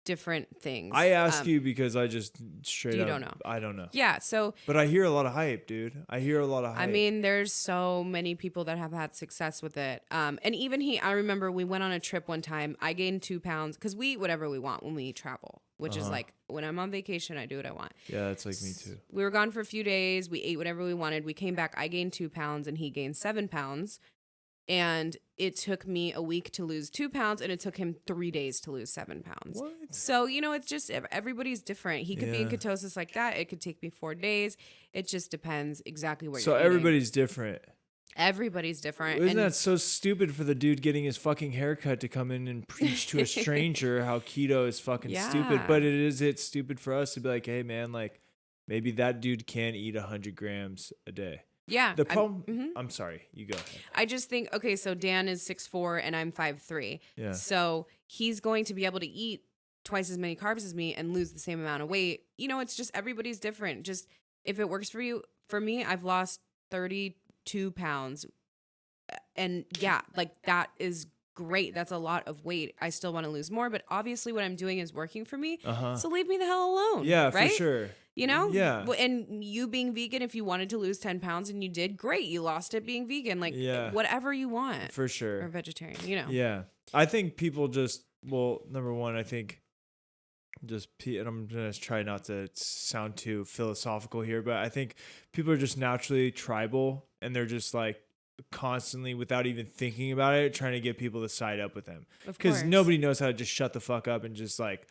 different things. I ask you because I just straight up don't know. I don't know. Yeah, so but I hear a lot of hype, dude. I mean, there's so many people that have had success with it. And even I remember we went on a trip one time. I gained 2 pounds because we eat whatever we want when we travel, which is like when I'm on vacation, I do what I want. Yeah, that's like me too. We were gone for a few days. We ate whatever we wanted. We came back. I gained 2 pounds and he gained 7 pounds. And it took me a week to lose 2 pounds, and it took him 3 days to lose 7 pounds. What? So, it's just everybody's different. He could be in ketosis like that. It could take me 4 days. It just depends exactly what you're eating. So everybody's different. Everybody's different. Isn't that so stupid for the dude getting his fucking haircut to come in and preach to a stranger how keto is fucking stupid? But it's stupid for us to be like, hey, man, like maybe that dude can eat 100 grams a day. Yeah. The problem, I'm sorry, you go ahead. I just think, okay, so Dan is 6'4" and I'm 5'3". Yeah. So he's going to be able to eat twice as many carbs as me and lose the same amount of weight. It's just everybody's different. Just if it works for you, for me, I've lost 32 pounds. And yeah, like that is great. That's a lot of weight. I still want to lose more, but obviously what I'm doing is working for me. So leave me the hell alone. Yeah, right? For sure. Yeah. And you being vegan, if you wanted to lose 10 pounds and you did, great. You lost it being vegan. Like whatever you want. For sure. Or vegetarian, Yeah. I think people number one, I think and I'm going to try not to sound too philosophical here, but I think people are just naturally tribal, and they're just like constantly, without even thinking about it, trying to get people to side up with them. Because nobody knows how to just shut the fuck up and just like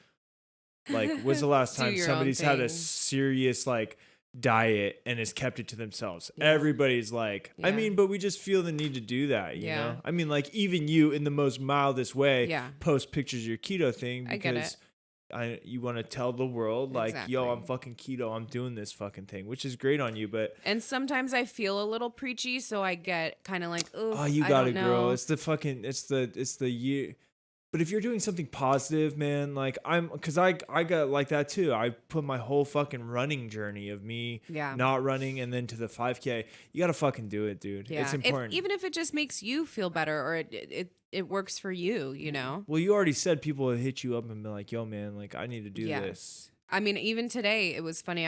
when's the last time somebody's had a serious like diet and has kept it to themselves? Everybody's like, I mean, but we just feel the need to do that, you know? I mean, like even you in the most mildest way post pictures of your keto thing because you want to tell the world like, yo, I'm fucking keto, I'm doing this fucking thing, which is great on you. And sometimes I feel a little preachy, so I get kind of like, oh, you got it, girl. It's the fucking, it's the year. But if you're doing something positive, man, like because I got like that too. I put my whole fucking running journey of me not running and then to the 5K. You gotta fucking do it, dude. Yeah. It's important. Even if it just makes you feel better or it works for you, you know? Well, you already said people would hit you up and be like, yo, man, like I need to do this. I mean, even today, it was funny.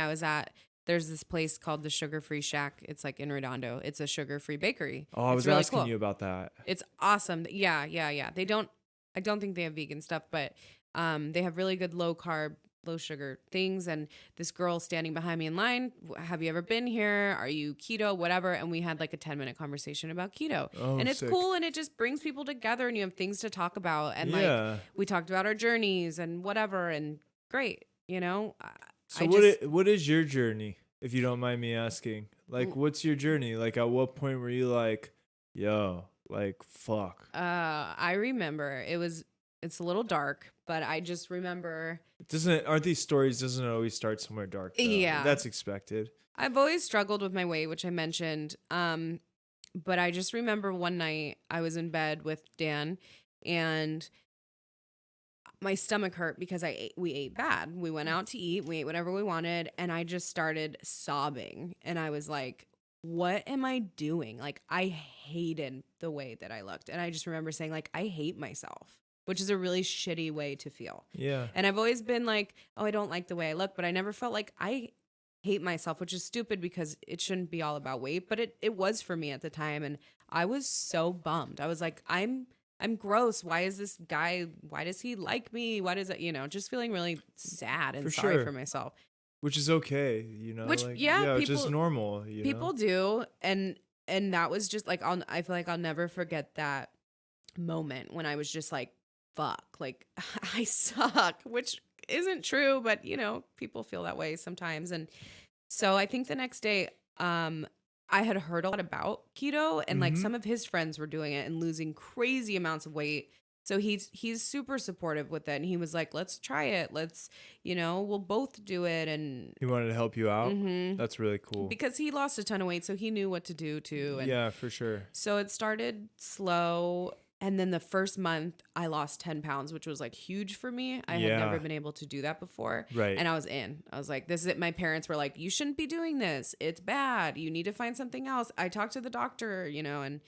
There's this place called the Sugar Free Shack. It's like in Redondo. It's a sugar-free bakery. Oh, I was really asking you about that. It's awesome. Yeah. I don't think they have vegan stuff, but they have really good low carb, low sugar things. And this girl standing behind me in line, have you ever been here? Are you keto? Whatever. And we had like a 10-minute conversation about keto. And it's cool, and it just brings people together, and you have things to talk about. And like we talked about our journeys and whatever, and great, you know? So what is your journey, if you don't mind me asking? Like, what's your journey? Like, at what point were you like, yo, like, fuck? I remember it's a little dark, but I just remember. Aren't these stories, doesn't it always start somewhere dark, though? Yeah. That's expected. I've always struggled with my weight, which I mentioned. But I just remember one night I was in bed with Dan, and my stomach hurt because we ate bad. We went out to eat. We ate whatever we wanted. And I just started sobbing. And I was like, what am I doing? Like, I hated the way that I looked. And I just remember saying, like, I hate myself, which is a really shitty way to feel. Yeah. And I've always been like, oh, I don't like the way I look. But I never felt like I hate myself, which is stupid because it shouldn't be all about weight. But it was for me at the time. And I was so bummed. I was like, I'm gross. Why is this guy, why does he like me? Why does it, just feeling really sad and sorry for myself. Which is okay, Which, like, people, it's just normal, people do. And that was just like, I feel like I'll never forget that moment when I was just like, fuck, like I suck, which isn't true, but people feel that way sometimes. And so I think the next day, I had heard a lot about keto, and like some of his friends were doing it and losing crazy amounts of weight. So he's super supportive with it. And he was like, let's try it. Let's, we'll both do it. And he wanted to help you out. That's really cool. Because he lost a ton of weight. So he knew what to do too. And yeah, for sure. So it started slow. And then the first month I lost 10 pounds, which was like huge for me. I had never been able to do that before. Right. And I was like, this is it. My parents were like, you shouldn't be doing this. It's bad. You need to find something else. I talked to the doctor, and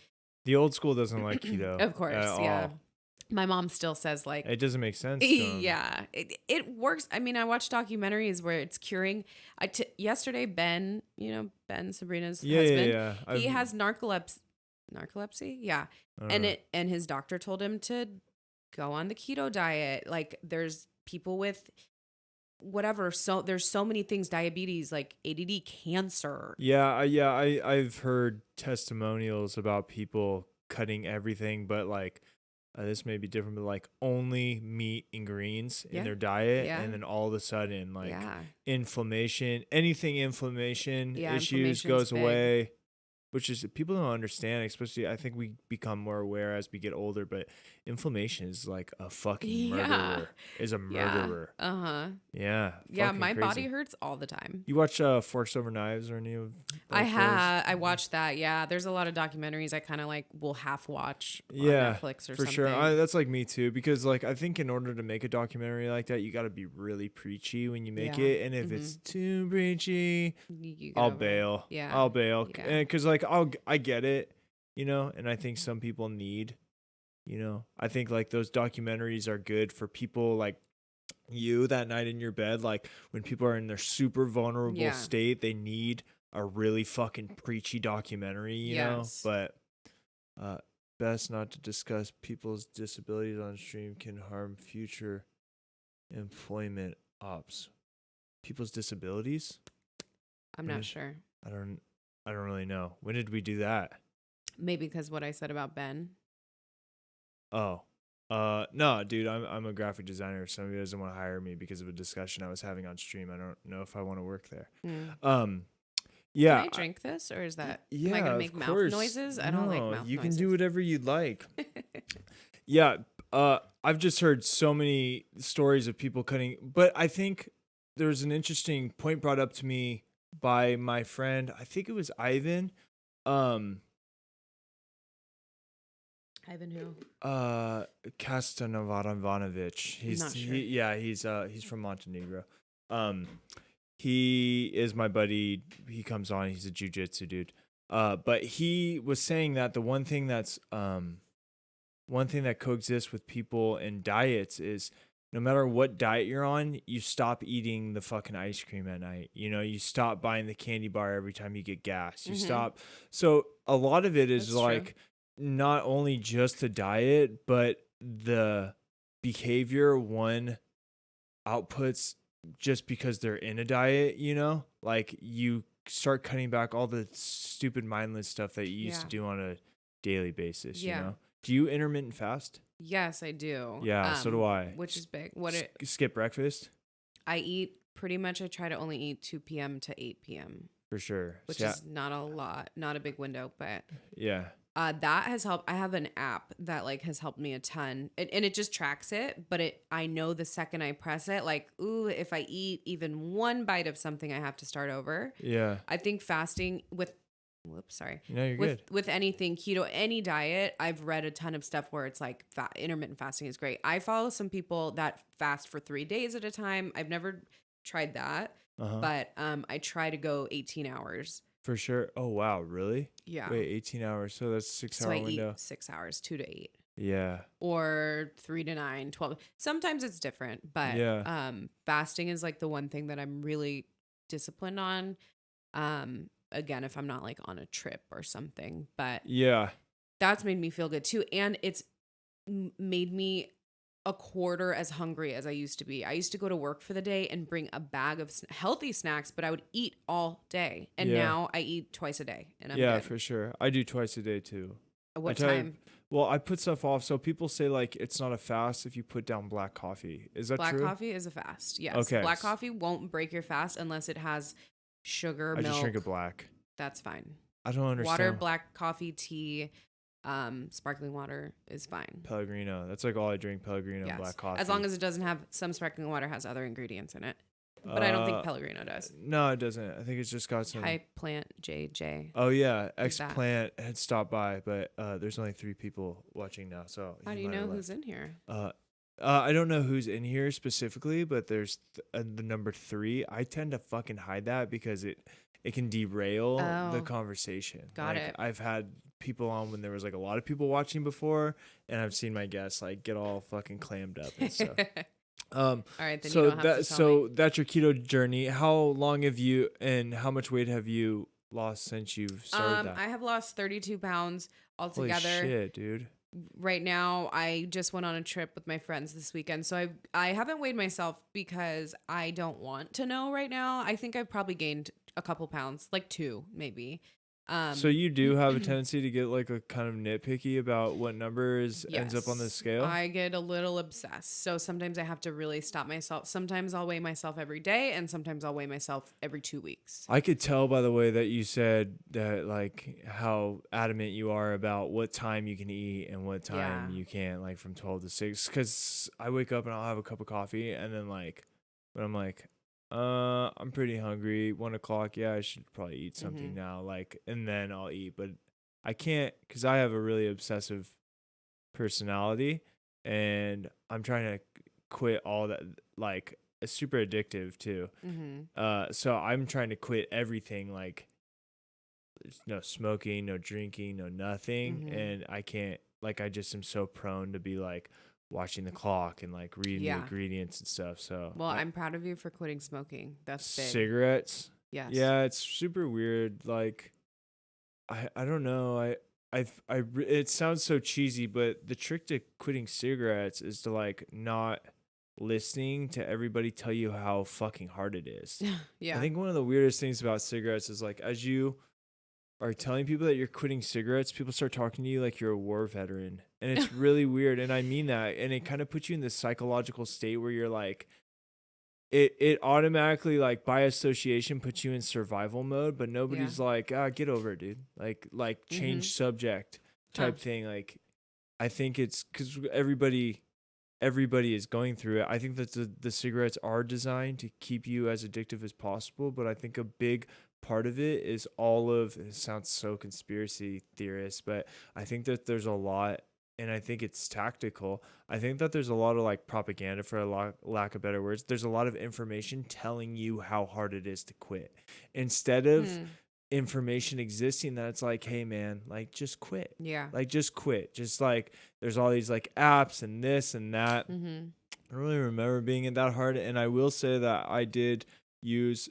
the old school doesn't like keto. Of course. Yeah. All. My mom still says like, it doesn't make sense. Yeah, it works. I mean, I watch documentaries where it's curing. Yesterday, Ben, Sabrina's husband, he has narcolepsy. Yeah. And his doctor told him to go on the keto diet. Like there's people with whatever. So there's so many things, diabetes, like ADD, cancer. Yeah. I've heard testimonials about people cutting everything, but like, this may be different, but like only meat and greens in their diet. Yeah. And then all of a sudden like inflammation issues goes away. Which is, people don't understand, especially I think we become more aware as we get older, but inflammation is like a fucking murderer. Is a murderer. Yeah. Uh-huh. Yeah. Yeah, my body hurts all the time. You watch Forks Over Knives or any of those shows? I watched that, yeah. There's a lot of documentaries I kind of like will half watch on Netflix or something. For sure. That's like me too, because like I think in order to make a documentary like that, you got to be really preachy when you make it. And if it's too preachy, I'll bail. Yeah. I'll bail. Because like I get it, and I think some people need, I think like those documentaries are good for people like you that night in your bed. Like when people are in their super vulnerable state, they need a really fucking preachy documentary, you know, but best not to discuss people's disabilities on stream can harm future employment ops. People's disabilities? I'm not sure. I don't really know. When did we do that? Maybe because what I said about Ben. Oh, no, dude, I'm a graphic designer. Somebody doesn't want to hire me because of a discussion I was having on stream. I don't know if I want to work there. Yeah. Can I drink this, or is that? Am I gonna make mouth noises? I don't like mouth noises. You can do whatever you'd like. Yeah. I've just heard so many stories of people cutting, but I think there's an interesting point brought up to me by my friend, I think it was Ivan. Ivan who? Kastanovanovic. Not sure. He's from Montenegro. He is my buddy. He comes on. He's a jiu-jitsu dude. But he was saying that the one thing that coexists with people and diets is no matter what diet you're on, you stop eating the fucking ice cream at night. You know, you stop buying the candy bar every time you get gas. You stop. So a lot of it is That's like true. not only just the diet, but the behavior one outputs just because they're in a diet, you know? Like you start cutting back all the stupid mindless stuff that you used to do on a daily basis, you know? Do you intermittent fast? Yes, I do. Yeah, so do I. Which is big. Skip breakfast? I eat pretty much. I try to only eat 2 p.m. to 8 p.m. For sure. Which is not a lot, not a big window, but yeah. That has helped. I have an app that like has helped me a ton, and it just tracks it. But I know the second I press it, like, ooh, if I eat even one bite of something, I have to start over. Yeah. I think fasting with. Whoops, sorry. No, you're good. With anything keto, any diet, I've read a ton of stuff where it's like intermittent fasting is great. I follow some people that fast for 3 days at a time. I've never tried that, but I try to go 18 hours. For sure. Oh, wow. Really? Yeah. Wait, 18 hours. So that's a 6 hour window. So I eat 6 hours, 2 to 8. Yeah. Or 3 to 9, 12. Sometimes it's different, but fasting is like the one thing that I'm really disciplined on. Again, if I'm not like on a trip or something, but that's made me feel good too. And it's made me a quarter as hungry as I used to be. I used to go to work for the day and bring a bag of healthy snacks, but I would eat all day. And now I eat twice a day and I'm good. For sure. I do twice a day too. What time? Well, I put stuff off. So people say like it's not a fast if you put down black coffee. Is that true? Black coffee is a fast. Yes. Okay. Black coffee won't break your fast unless it has sugar, milk. I just drink it black. That's fine. I don't understand. Water, black coffee, tea, sparkling water is fine. Pellegrino. That's like all I drink. Pellegrino, black coffee. As long as it doesn't have some sparkling water has other ingredients in it. But I don't think Pellegrino does. No, it doesn't. I think it's just got some. High Plant JJ. Oh yeah, X-Plant had stopped by, but there's only 3 people watching now. So how do you know who's in here? I don't know who's in here specifically, but there's the number 3. I tend to fucking hide that because it can derail the conversation. Got it. I've had people on when there was like a lot of people watching before, and I've seen my guests like get all fucking clammed up and stuff. All right, then so you don't have to tell me. That's your keto journey. How long have you and how much weight have you lost since you've started that? I have lost 32 pounds altogether. Holy shit, dude. Right now, I just went on a trip with my friends this weekend. So I haven't weighed myself because I don't want to know right now. I think I've probably gained a couple pounds, like 2 maybe. So you do have a tendency to get like a kind of nitpicky about what number ends up on the scale? I get a little obsessed. So sometimes I have to really stop myself. Sometimes I'll weigh myself every day and sometimes I'll weigh myself every 2 weeks. I could tell by the way that you said that like how adamant you are about what time you can eat and what time you can't, like from 12 to 6. Because I wake up and I'll have a cup of coffee and then like, but I'm like, I'm pretty hungry. 1 o'clock. Yeah, I should probably eat something now. Like, and then I'll eat. But I can't because I have a really obsessive personality, and I'm trying to quit all that. Like, it's super addictive too. So I'm trying to quit everything. Like, there's no smoking, no drinking, no nothing, and I can't. Like, I just am so prone to be like watching the clock and like reading the ingredients and stuff. So I'm proud of you for quitting smoking. That's big. Cigarettes. Yes. Yeah, it's super weird. Like, I don't know. It sounds so cheesy, but the trick to quitting cigarettes is to like not listening to everybody tell you how fucking hard it is. I think one of the weirdest things about cigarettes is like as you are telling people that you're quitting cigarettes, people start talking to you like you're a war veteran. And it's really weird. And I mean that. And it kind of puts you in this psychological state where you're like, it automatically, like by association, puts you in survival mode. But nobody's like, get over it, dude. Like change subject type thing. Like, I think it's because everybody is going through it. I think that the cigarettes are designed to keep you as addictive as possible. But I think a big part of it is it sounds so conspiracy theorist, but I think that there's a lot and I think it's tactical. I think that there's a lot of like propaganda, for a lack of better words. There's a lot of information telling you how hard it is to quit, instead of information existing that it's like, hey man, like just quit. Yeah. Like just quit. Just like there's all these like apps and this and that. Mm-hmm. I don't really remember being it that hard. And I will say that I did use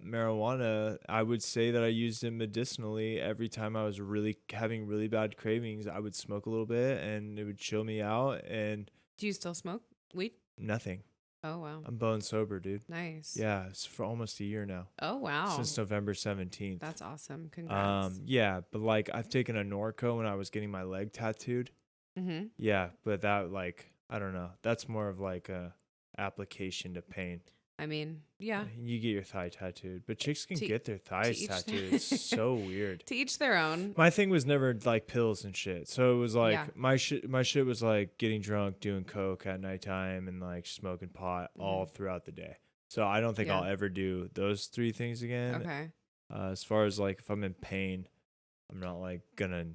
marijuana. I would say that I used it medicinally. Every time I was really having really bad cravings, I would smoke a little bit and it would chill me out. And Do you still smoke weed? nothing. Oh, wow. I'm bone sober, dude. Nice. Yeah, it's for almost a year now. Oh, wow. Since November 17th. That's awesome. Congrats. Yeah, but like I've taken a Norco when I was getting my leg tattooed. Mm-hmm. Yeah, but that like, I don't know. That's more of like a application to pain. I mean, yeah. You get your thigh tattooed, but chicks can To- get their thighs each tattooed. It's so weird. To each their own. My thing was never like pills and shit. So it was like Yeah. my shit was like getting drunk, doing coke at nighttime, and like smoking pot all throughout the day. So I don't think Yeah. I'll ever do those three things again. Okay. As far as like if I'm in pain, I'm not like gonna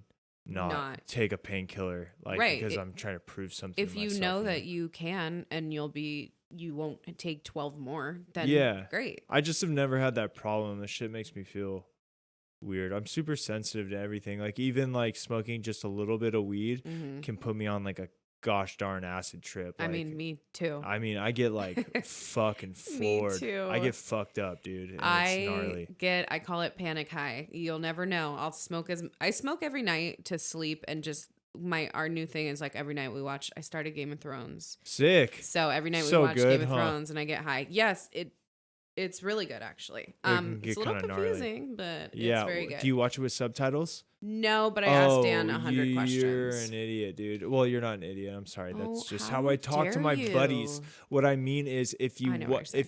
not take a painkiller, like Right. because I'm trying to prove something. If to you myself know and- that you can and you won't take 12 more, then Yeah. great. I just have never had that problem. This shit makes me feel weird. I'm super sensitive to everything. Like even like smoking just a little bit of weed Mm-hmm. can put me on like a gosh darn acid trip. I Like, mean, me too. I mean, I get like fucking Me floored. too. I get fucked up, dude. And it's gnarly. I call it panic high. You'll never know. I smoke every night to sleep, and just our new thing is like every night I started Game of Thrones. Sick. So every night we So watch good, Game of huh? Thrones and I get high. Yes, it's really good actually. can It's get a little kinda gnarly. confusing, but Yeah. it's very good. Do you watch it with subtitles? No, but I asked Dan 100 You're questions. an idiot, dude. Well, you're not an idiot. I'm sorry. That's Oh, just how how I talk to dare my buddies. you. What I mean is, if I know what you're saying.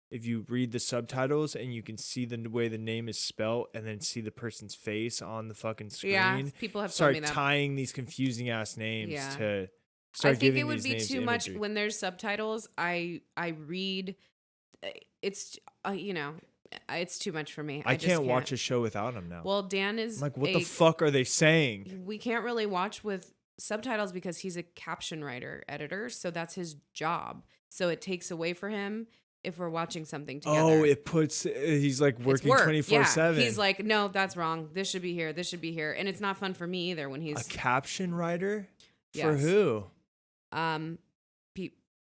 if you read the subtitles and you can see the way the name is spelt, and then see the person's face on the fucking screen, Yeah, people have told start me that. tying these confusing ass names Yeah. to I start think giving it would these be names too much imagery. when there's subtitles. I read. It's it's too much for me. I just can't watch a show without them now. Well, Dan is I'm like, what the fuck are they saying? We can't really watch with subtitles because he's a caption writer, editor, so that's his job. So it takes away for him if we're watching something together. Oh, it puts. He's like It's working work. 24/7. Yeah. He's like, no, that's wrong. This should be here. This should be here, and it's not fun for me either when he's a caption writer for Yes. who?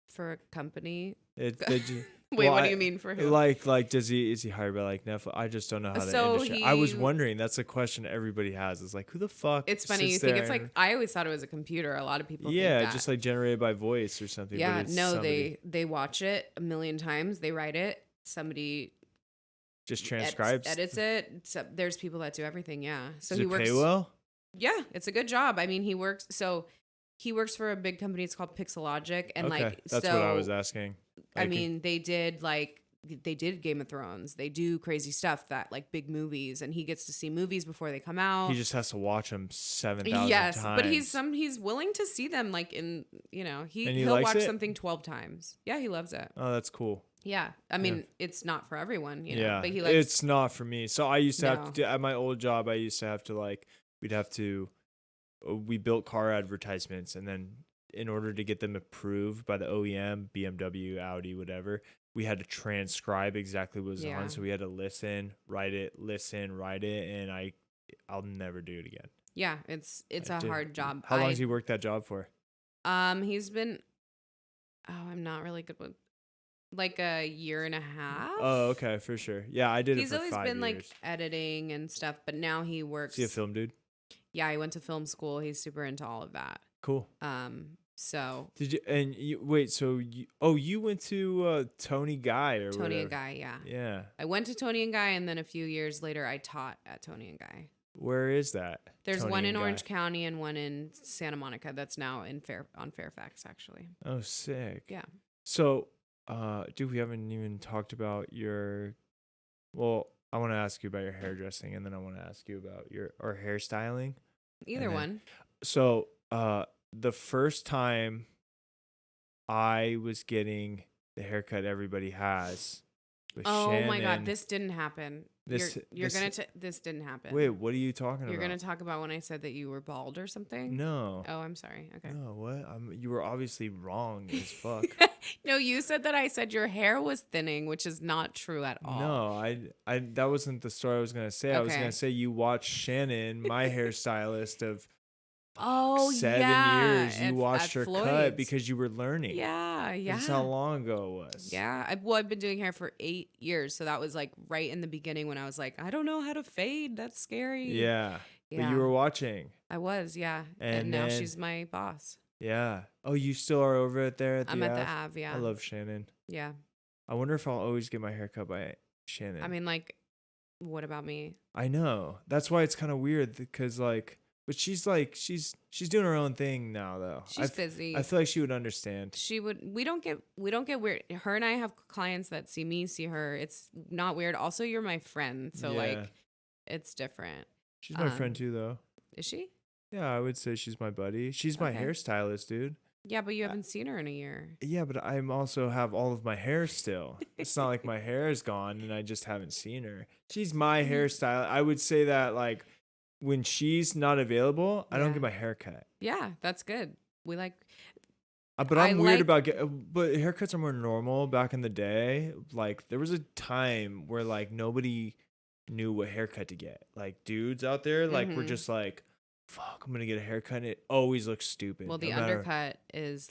For a company. Wait, What do you mean for who? Like, is he hired by like Netflix? I just don't know how So the industry. I was wondering. That's a question everybody has. Is like, who the fuck? It's funny. You sits think there it's like and- I always thought it was a computer. A lot of people. yeah, think that. just like generated by voice or something. Yeah, but it's no, somebody they watch it a million times. They write it. Somebody just transcribes. edits it. So there's people that do everything. Yeah. So Does he it works. pay well? Yeah, it's a good job. I mean, he works for a big company. It's called Pixelogic, and Okay, like that's what I was asking. I mean, they did Game of Thrones. They do crazy stuff that like big movies, and he gets to see movies before they come out. He just has to watch them 7,000 yes, times. but he's willing to see them like in And he he'll likes watch it? something 12 times. Yeah, he loves it. Oh, that's cool. Yeah, I mean it's not for everyone, Yeah, but he likes. it's not for me. So I used to have No. to at my old job. I used to have to like we built car advertisements, and then in order to get them approved by the OEM, BMW, Audi, whatever, we had to transcribe exactly what was Yeah. on. So we had to listen, write it, and I'll never do it again. Yeah, it's I a did- hard job. How long has he worked that job for? He's been. Oh, I'm not really good with. Like a year and a half. Oh, okay, for sure. Yeah, I did He's it for always 5 been years. like editing and stuff, but now he works. Is he a film dude? Yeah, he went to film school. He's super into all of that. Cool. So Did you wait? So you went to Tony Guy or Tony whatever. and Guy, yeah. Yeah. I went to Tony and Guy, and then a few years later, I taught at Tony and Guy. Where is that? There's Tony one in and Guy? Orange County and one in Santa Monica. That's now on Fairfax, actually. Oh, sick. Yeah. So, dude, we haven't even talked about your. Well, I want to ask you about your hairdressing, and then I want to ask you about your hairstyling. Either then- one. So, the first time I was getting the haircut everybody has, With Oh my God, Shannon. this didn't happen. This didn't happen. Wait, what are you talking You're about? gonna talk about when I said that you were bald or something? No. Oh, I'm sorry. Okay. No, what? You were obviously wrong as fuck. No, you said that I said your hair was thinning, which is not true at all. No, I that wasn't the story I was gonna say. I was gonna say you watched Shannon, my hairstylist of 7 years. You watched her cut because you were learning. Yeah. That's how long ago it was. Yeah. I've been doing hair for 8 years. So that was like right in the beginning when I was like, I don't know how to fade. That's scary. Yeah. But you were watching. I was, yeah. And now she's my boss. Yeah. Oh, you still are over it there at the I'm at the Ave, yeah. I love Shannon. Yeah. I wonder if I'll always get my hair cut by Shannon. I mean, like, what about me? I know. That's why it's kind of weird because, like, but she's doing her own thing now, though. She's busy. I feel like she would understand. She would. We don't get weird. Her and I have clients that see me, see her. It's not weird. Also, you're my friend, so like, it's different. She's my friend too, though. Is she? Yeah, I would say she's my buddy. She's my hairstylist, dude. Yeah, but you haven't seen her in a year. Yeah, but I also have all of my hair still. It's not like my hair is gone and I just haven't seen her. She's my hairstylist. I would say that, like, when she's not available, I don't get my hair cut. Yeah, that's good. We like. But I'm weird about but haircuts are more normal back in the day. Like, there was a time where, like, nobody knew what haircut to get. Like, dudes out there, like, were just like, fuck, I'm gonna get a haircut and it always looks stupid. Well, the undercut is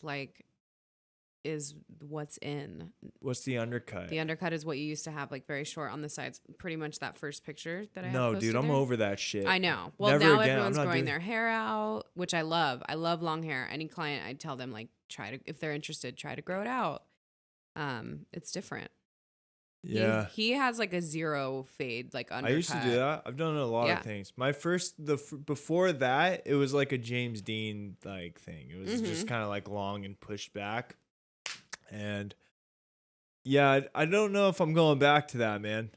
what's in. What's the undercut? The undercut is what you used to have, like, very short on the sides. Pretty much that first picture that I have. No, dude, I'm over that shit. I know. Well, now everyone's growing their hair out, which I love. I love long hair. Any client, I tell them, like, if they're interested, try to grow it out. It's different. Yeah. He has like a zero fade, like undercut. I used to do that. I've done a lot of things. My before that, it was like a James Dean like thing. It was just kind of like long and pushed back. And yeah, I don't know if I'm going back to that, man.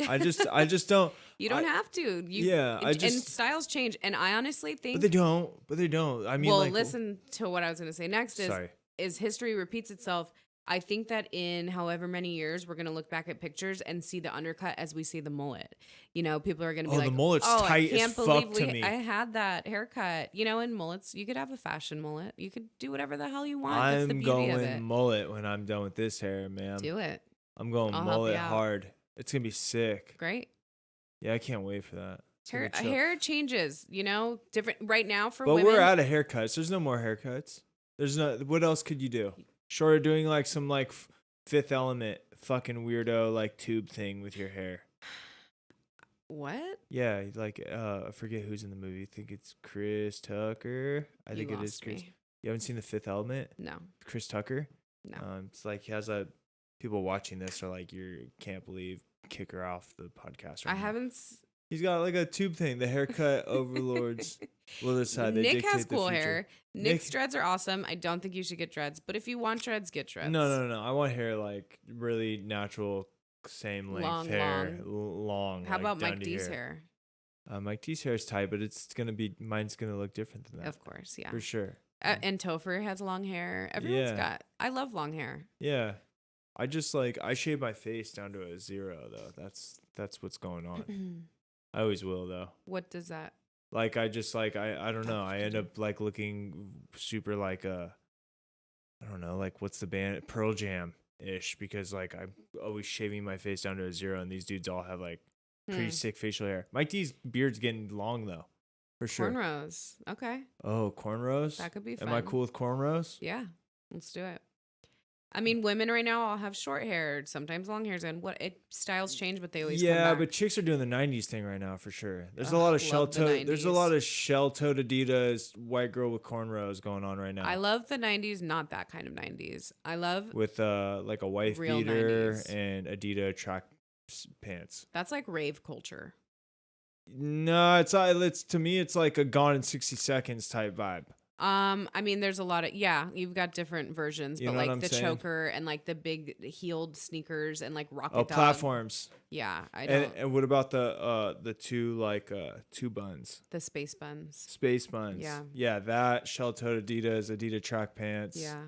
I just don't. You don't have to. And styles change. And I honestly think. But they don't. I mean, well, listen to what I was going to say next sorry. is history repeats itself. I think that in however many years, we're going to look back at pictures and see the undercut as we see the mullet. You know, people are going to be like, the mullet's tight as fuck to me. I had that haircut. You know, in mullets, you could have a fashion mullet. You could do whatever the hell you want. I'm That's the beauty of it. going mullet when I'm done with this hair, man. Do it. I'm going mullet hard. It's going to be sick. Great. Yeah, I can't wait for that. Hair changes, you know, different right now for women. But we're out of haircuts. There's no more haircuts. What else could you do? Short of doing like some like Fifth Element fucking weirdo like tube thing with your hair. What? Yeah, like I forget who's in the movie. I think it's Chris Tucker. I think it is Chris. Me. You haven't seen The Fifth Element? No. Chris Tucker? No. It's like he has people watching this are like, you can't believe, kick her off the podcast. I haven't. He's got like a tube thing. The haircut overlords will decide. Nick has cool hair. Nick's dreads are awesome. I don't think you should get dreads, but if you want dreads, get dreads. No. I want hair like really natural, same length hair, long. How about Mike D's hair? Mike D's hair is tight, but mine's gonna look different than that. Of course, yeah, for sure. And Topher has long hair. Everyone's got. I love long hair. Yeah, I just I shave my face down to a 0 though. That's what's going on. I always will though. What does that? Like I just I don't know. I end up like looking super like I don't know, like what's the band Pearl Jam ish, because like I'm always shaving my face down to a 0 and these dudes all have like pretty sick facial hair. Mike D's beard's getting long though. For sure. Cornrows. Okay. Oh, cornrows? That could be fun. Am I cool with cornrows? Yeah. Let's do it. I mean, women right now all have short hair, sometimes long hairs, and styles change, but they always come back. But chicks are doing the 90s thing right now for sure. There's a lot of shell-toed. There's a lot of shell-toed Adidas white girl with cornrows going on right now. I love the 90s, not that kind of 90s. I love with like a wife beater 90s. And Adidas track pants. That's like rave culture. No, it's to me it's like a Gone in 60 Seconds type vibe. I mean, there's a lot of you've got different versions, but like the choker and like the big heeled sneakers and like rocket dog. Platforms. Yeah, I don't. And what about the two two buns? The space buns. Space buns. Yeah, that shell-toed Adidas track pants. Yeah.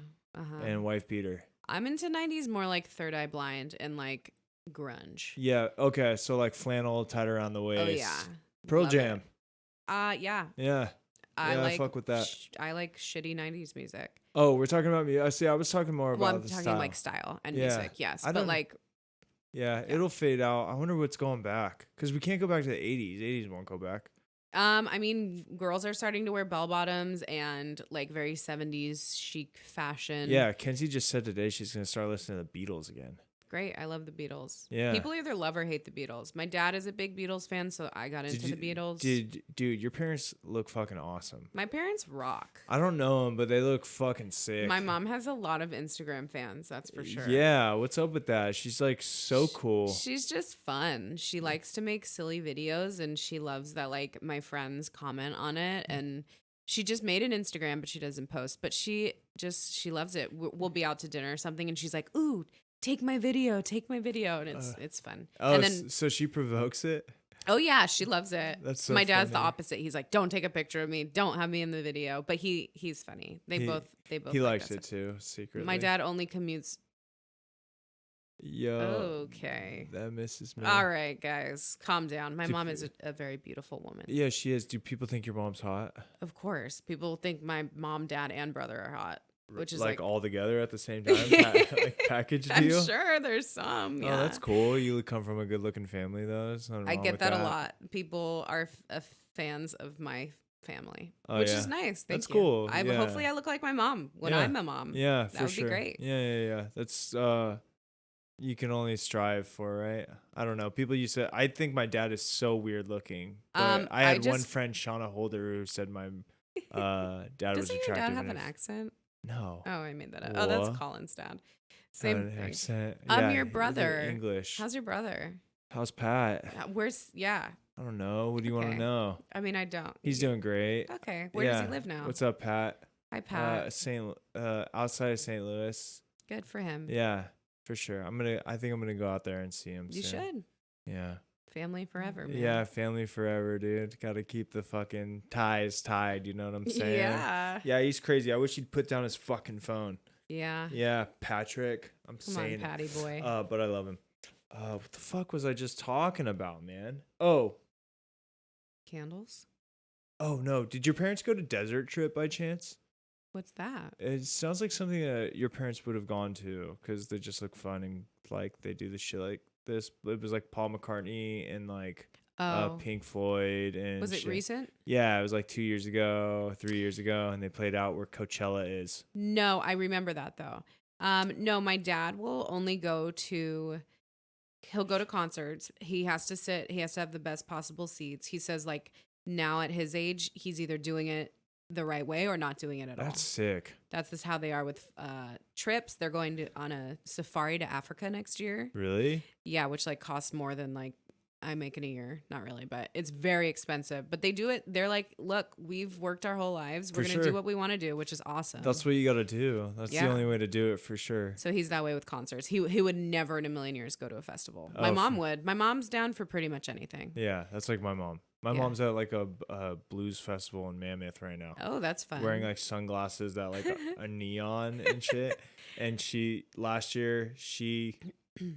And wife beater. I'm into 90s more like Third Eye Blind and like grunge. Yeah. Okay. So like flannel tied around the waist. Oh yeah. Pearl Love Jam. Yeah. Yeah. I Yeah, I like fuck with that. I like shitty 90s music. Oh, we're talking about me. I see. I was talking more Well, about I'm the talking style. like style and Yeah. music, yes. I But don't- like, Yeah, Yeah. it'll fade out. I wonder what's going back because we can't go back to the 80s. 80s won't go back. I mean, girls are starting to wear bell bottoms and like very 70s chic fashion. Yeah, Kenzie just said today she's gonna start listening to the Beatles again. Great. I love the Beatles. Yeah. People either love or hate the Beatles. My dad is a big Beatles fan, so I got into the Beatles. Dude, your parents look fucking awesome. My parents rock. I don't know them, but they look fucking sick. My mom has a lot of Instagram fans, that's for sure. Yeah, what's up with that? She's like so cool. She's just fun. She likes to make silly videos and she loves that like my friends comment on it, and she just made an Instagram but she doesn't post, but she loves it. We'll be out to dinner or something and she's like, "Ooh, take my video," and it's fun. Oh, and then so she provokes it? oh yeah, she loves it. That's so my dad's the funny. opposite. He's like, "Don't take a picture of me. Don't have me in the video." But he's funny. They both He like likes that it stuff. too, secretly. My dad only commutes. Yo. Okay. That misses me. All right, guys, calm down. My Do mom pe- is a very beautiful woman. Yeah, she is. Do people think your mom's hot? Of course, people think my mom, dad, and brother are hot, which is like like all together at the same time? Like package I'm deal? sure there's some. Yeah. Oh, that's cool. You come from a good looking family, though. There's nothing I wrong get with that a lot. People are fans of my family, Oh, which yeah. is nice. Thank That's you. cool. But hopefully I look like my mom when Yeah. I'm a mom. Yeah, That for would be sure. great. Yeah. That's you can only strive for, right? I don't know. People used to. I think my dad is so weird looking. But I had one friend, Shauna Holder, who said my dad was Doesn't attractive. your dad have and an accent? No. Oh, I made that up. Oh, that's What? Colin's dad. Had Same an thing. accent. Your they're brother. English. How's your brother? How's Pat? Where's yeah? I don't know. What do you want Okay. to know? I mean, I don't. He's doing great. Okay. Where does he live now? What's up, Pat? Hi, Pat. Outside of St. Louis. Good for him. Yeah, for sure. I think I'm gonna go out there and see him You soon. should. Yeah. Family forever, man. Yeah, family forever, dude. Got to keep the fucking ties tied. You know what I'm saying? Yeah. Yeah, he's crazy. I wish he'd put down his fucking phone. Yeah. Yeah, Patrick. I'm Come saying. on, Patty boy. But I love him. What the fuck was I just talking about, man? Oh Candles? no. Did your parents go to Desert Trip by chance? What's that? It sounds like something that your parents would have gone to because they just look fun and like they do the shit like this. It was like Paul McCartney and like Pink Floyd and Was it shit. recent? Yeah, it was like 2 years ago, 3 years ago, and they played out where Coachella is. No, I remember that though. No, my dad will only go to he'll go to concerts. He has to have the best possible seats. He says like now at his age, he's either doing it the right way or not doing it at all. That's sick. That's just how they are with trips. They're going on a safari to Africa next year. Really? Yeah, which like costs more than like I make in a year. Not really, but it's very expensive. But they do it. They're like, look, we've worked our whole lives. We're going to do what we want to do, which is awesome. That's what you got to do. That's the Yeah. only way to do it for sure. So he's that way with concerts. He would never in a million years go to a festival. My Oh, mom would. My mom's down for pretty much anything. Yeah, that's like my mom. My Yeah. mom's at like a blues festival in Mammoth right now. Oh, that's fun. Wearing like sunglasses that like a neon and shit. And last year she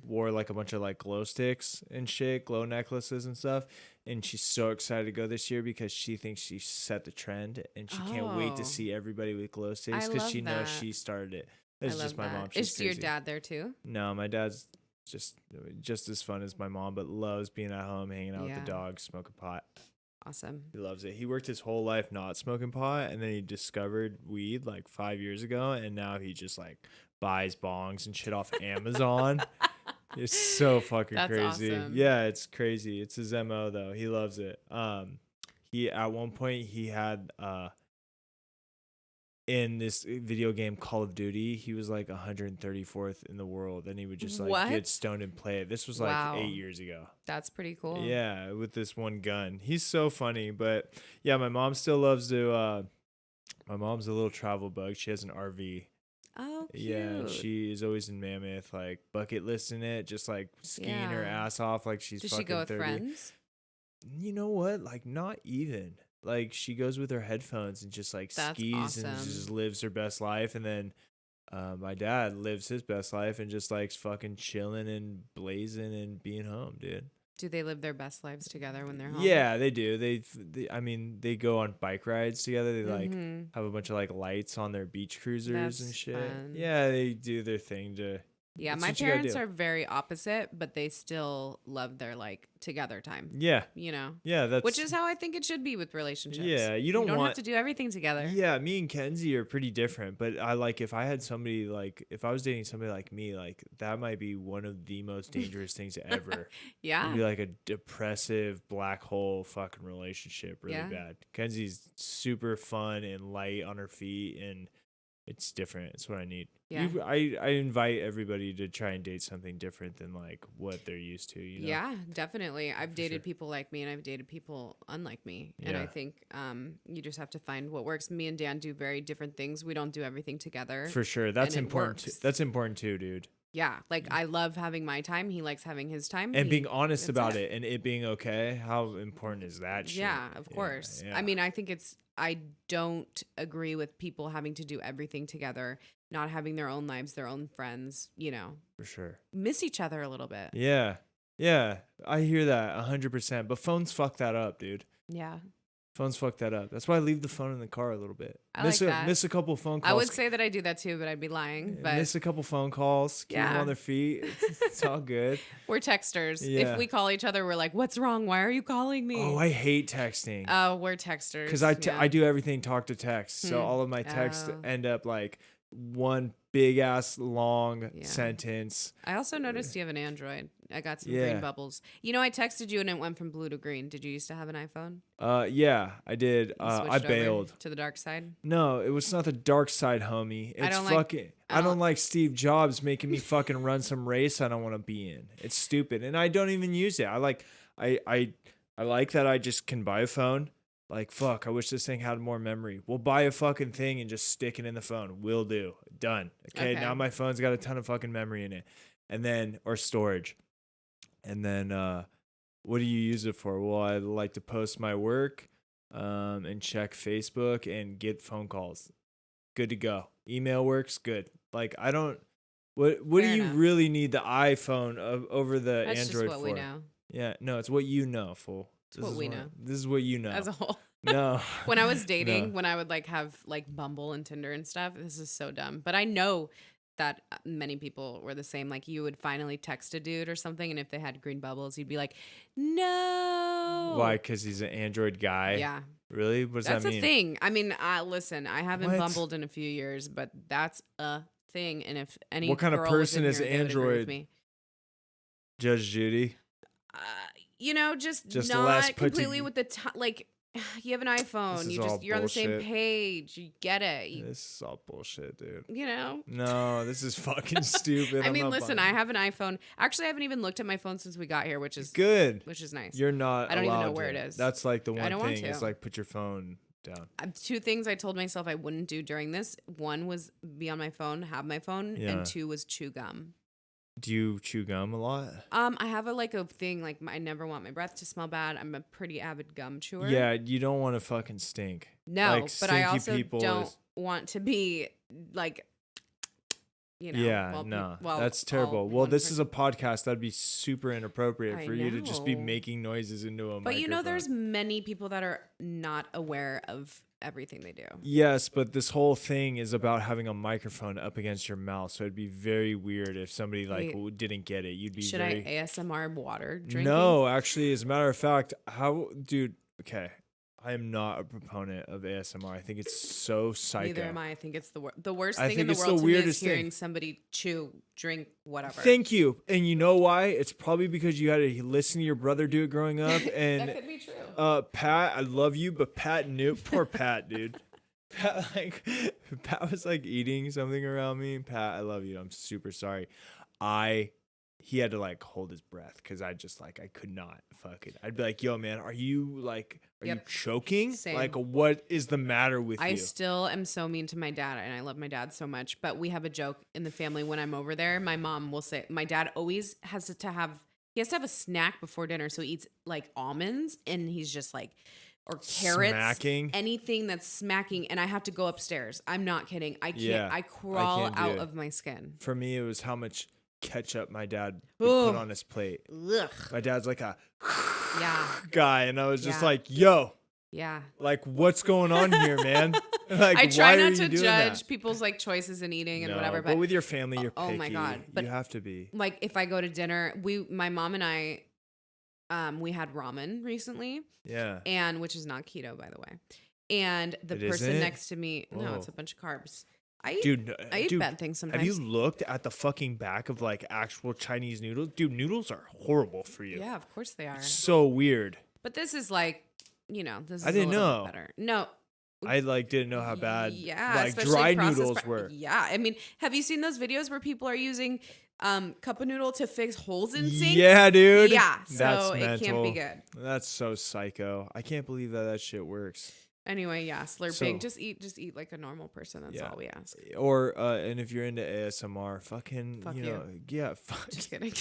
wore like a bunch of like glow sticks and shit, glow necklaces and stuff. And she's so excited to go this year because she thinks she set the trend and she can't wait to Oh. see everybody with glow sticks I because love she knows that. she started it. I That's love just my that. mom. She's Is your crazy. dad there too? No, my dad's just as fun as my mom, but loves being at home, hanging out with Yeah. the dogs, smoking pot. Awesome. He loves it. He worked his whole life not smoking pot, and then he discovered weed like 5 years ago, and now he just like buys bongs and shit off Amazon. It's so fucking That's crazy. awesome. Yeah, it's crazy. It's his MO though. He loves it. He at one point he had in this video game Call of Duty, he was like 134th in the world, and he would just like What? get stoned and play it. This was like Wow. 8 years ago. That's pretty cool. Yeah, with this one gun. He's so funny. But yeah, my mom still loves to my mom's a little travel bug. She has an RV. Oh, cute. Yeah, she is always in Mammoth, like bucket listing it, just like skiing her Yeah. ass off like she's Does fucking she go with 30. friends? You know what? Like not even. Like she goes with her headphones and just like That's skis and awesome. just lives her best life, and then my dad lives his best life and just likes fucking chilling and blazing and being home, dude. Do they live their best lives together when they're home? Yeah, they do. I mean, they go on bike rides together. They like Mm-hmm. have a bunch of like lights on their beach cruisers That's and shit. fun. Yeah, they do their thing to. Yeah, that's my what you gotta parents do. are very opposite, but they still love their like together time. Yeah, You know, yeah, that's which is how I think it should be with relationships. yeah. You You don't don't want have to do everything together. Yeah, me and Kenzie are pretty different, but I like if I had somebody like if I was dating somebody like me, like that might be one of the most dangerous things ever. Yeah. It'd be like a depressive black hole fucking relationship, really Yeah. bad. Kenzie's super fun and light on her feet, and it's different. It's what I need. Yeah. I invite everybody to try and date something different than like what they're used to. You know? Yeah, definitely. I've dated sure. people like me and I've dated people unlike me. And Yeah. I think you just have to find what works. Me and Dan do very different things. We don't do everything together. For sure. That's and it important. works. That's important too, dude. Yeah. Like I love having my time. He likes having his time. And being honest that's about it and it being okay. How important is that shit? Yeah, of course. yeah. I mean, I don't agree with people having to do everything together, not having their own lives, their own friends, you know, For sure. miss each other a little bit. Yeah. Yeah. I hear that 100%. But phones fuck that up, dude. Yeah. Phones fuck that up. That's why I leave the phone in the car a little bit. I like that. Miss a couple phone calls. I would say that I do that too, but I'd be lying. But miss a couple phone calls. Keep them Yeah. on their feet. It's all good. we're texters. Yeah. If we call each other, we're like, "What's wrong? Why are you calling me?" Oh, I hate texting. Oh, we're texters. Because I do everything talk to text. So all of my texts Oh. end up like one big ass long Yeah. sentence. I also noticed you have an Android. I got some Yeah. green bubbles. You know, I texted you and it went from blue to green. Did you used to have an iPhone? Yeah, I did. You I switched over bailed. to the dark side. No, it was not the dark side, homie. It's I don't like- fucking. I don't like Steve Jobs making me fucking run some race I don't want to be in. It's stupid, and I don't even use it. I like that I just can buy a phone. Like fuck, I wish this thing had more memory. We'll buy a fucking thing and just stick it in the phone. Will do. Done. Okay, Okay. now my phone's got a ton of fucking memory in it, and then or storage, and then what do you use it for? Well, I like to post my work, and check Facebook and get phone calls. Good to go. Email works good. Like I don't. What Fair do you enough. really need the iPhone over the That's Android just what for? we know Yeah, no, it's what you know, fool. It's what we know. This is what you know. as a whole. No. When I was dating, No. when I would like have like Bumble and Tinder and stuff, this is so dumb. But I know that many people were the same. Like you would finally text a dude or something, and if they had green bubbles, you'd be like, "No." Why? Because he's an Android guy. Yeah, Really? What does that's that a mean? thing. I mean, listen, I haven't What? bumbled in a few years, but that's a thing. And if any What kind of girl was person in is here, they would agree with Android? me. Judge Judy. You know, just Just not less put completely to- with the like. You have an iPhone. is all You're on the same bullshit. page. You get it. This is all bullshit, dude. You know. No, this is fucking stupid. I I'm mean, not listen, buying I have an iPhone. Actually, I haven't even looked at my phone since we got here, which is it. Good. nice. You're not. I don't even know allowed where to. it is. That's like the I one don't want thing. Is to. like put your phone down. Two things I told myself I wouldn't do during this. One was be on my phone, have my phone, Yeah. and two was chew gum. Do you chew gum a lot? I have a thing like I never want my breath to smell bad. I'm a pretty avid gum chewer. Yeah, you don't want to fucking stink. No, Like, but I stinky also people don't is- want to be like, you know. Yeah, well, no, well, that's all terrible. Well, one this is a person. podcast. That'd be super inappropriate I for you to just be know. making noises into a But microphone. you know, there's many people that are not aware of everything they do. Yes, but this whole thing is about having a microphone up against your mouth, so it'd be very weird if somebody like Wait, didn't get it. You'd be Should very I ASMR water drinking? No, actually, as a matter of fact, dude? Okay, I am not a proponent of ASMR. I think it's so psycho. Neither am I. I think it's the worst I thing in think the it's the world to me is weirdest thing. hearing somebody chew, drink, whatever. Thank you. And you know why? It's probably because you had to listen to your brother do it growing up. And that could be true. Pat, I love you, but Pat knew. Poor Pat, dude. Pat was like eating something around me. Pat, I love you. I'm super sorry. He had to like hold his breath because I just like I could not fucking. I'd be like, yo, man, are you Yep. choking? Same. Like, what is the matter with I you? still am so mean to my dad, and I love my dad so much. But we have a joke in the family when I'm over there. My mom will say, my dad always has to have a snack before dinner, so he eats like almonds, and he's just like, or carrots, smacking. anything that's smacking, and I have to go upstairs. I'm not kidding. I can't. I crawl out of my skin. For me, it was how much ketchup my dad would put on his plate. Ugh. My dad's like a guy, and I was just like, yo. Yeah. Like, what's going on here, man? Like, I try not to judge that? People's like choices in eating and whatever. But with your family, you're picky. Oh my God. But you have to be. Like if I go to dinner, my mom and I, we had ramen recently. Yeah. And which is not keto, by the way. And the person next to me, no, it's a bunch of carbs. I eat bad things sometimes. Have you looked at the fucking back of like actual Chinese noodles? Dude, noodles are horrible for you. Yeah, of course they are. It's so weird. But this is like, this is I didn't a little know. bit better. No. I like didn't know how bad like dry noodles were. Yeah. I mean, have you seen those videos where people are using cup of noodle to fix holes in sinks? Yeah, dude. Yeah. So it can't be good. That's so psycho. I can't believe that shit works. Anyway, yeah, slurping. So, just eat like a normal person. That's all we ask. Or and if you're into ASMR, fuck Just kidding.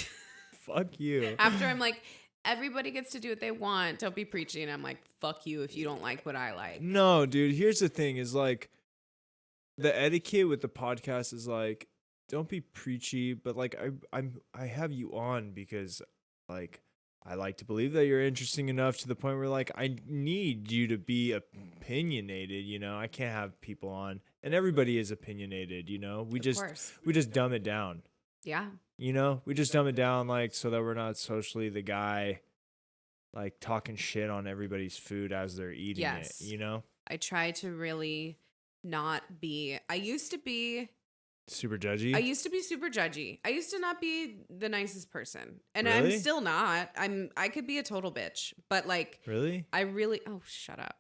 Fuck you. After I'm like, everybody gets to do what they want. Don't be preachy. And I'm like, fuck you if you don't like what I like. No, dude. Here's the thing: is like the etiquette with the podcast is like, don't be preachy, but like I have you on because like. I like to believe that you're interesting enough to the point where like I need you to be opinionated, I can't have people on and everybody is opinionated, we just dumb it down. Yeah. We just dumb it down like so that we're not socially the guy like talking shit on everybody's food as they're eating it, I try to really not be. I used to be super judgy. I used to be super judgy. I used to not be the nicest person. And really? I'm still not. I could be a total bitch. But like really? Oh, shut up.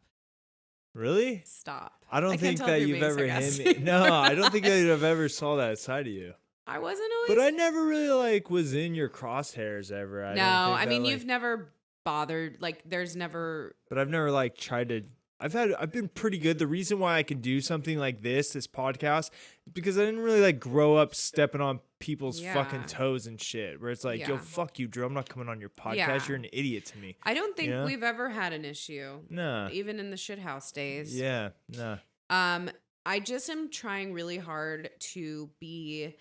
Really? Stop. I don't think that you've ever hit me. No, I don't think that I've ever saw that side of you. I wasn't always. But I never really like was in your crosshairs ever. I mean you've never bothered. Like there's never. But I've never like tried to. I've been pretty good. The reason why I can do something like this podcast, is because I didn't really like grow up stepping on people's fucking toes and shit. Where it's like, yo, fuck you, Drew. I'm not coming on your podcast. Yeah. You're an idiot to me. I don't think we've ever had an issue. No. Even in the shithouse days. Yeah. No. I just am trying really hard to be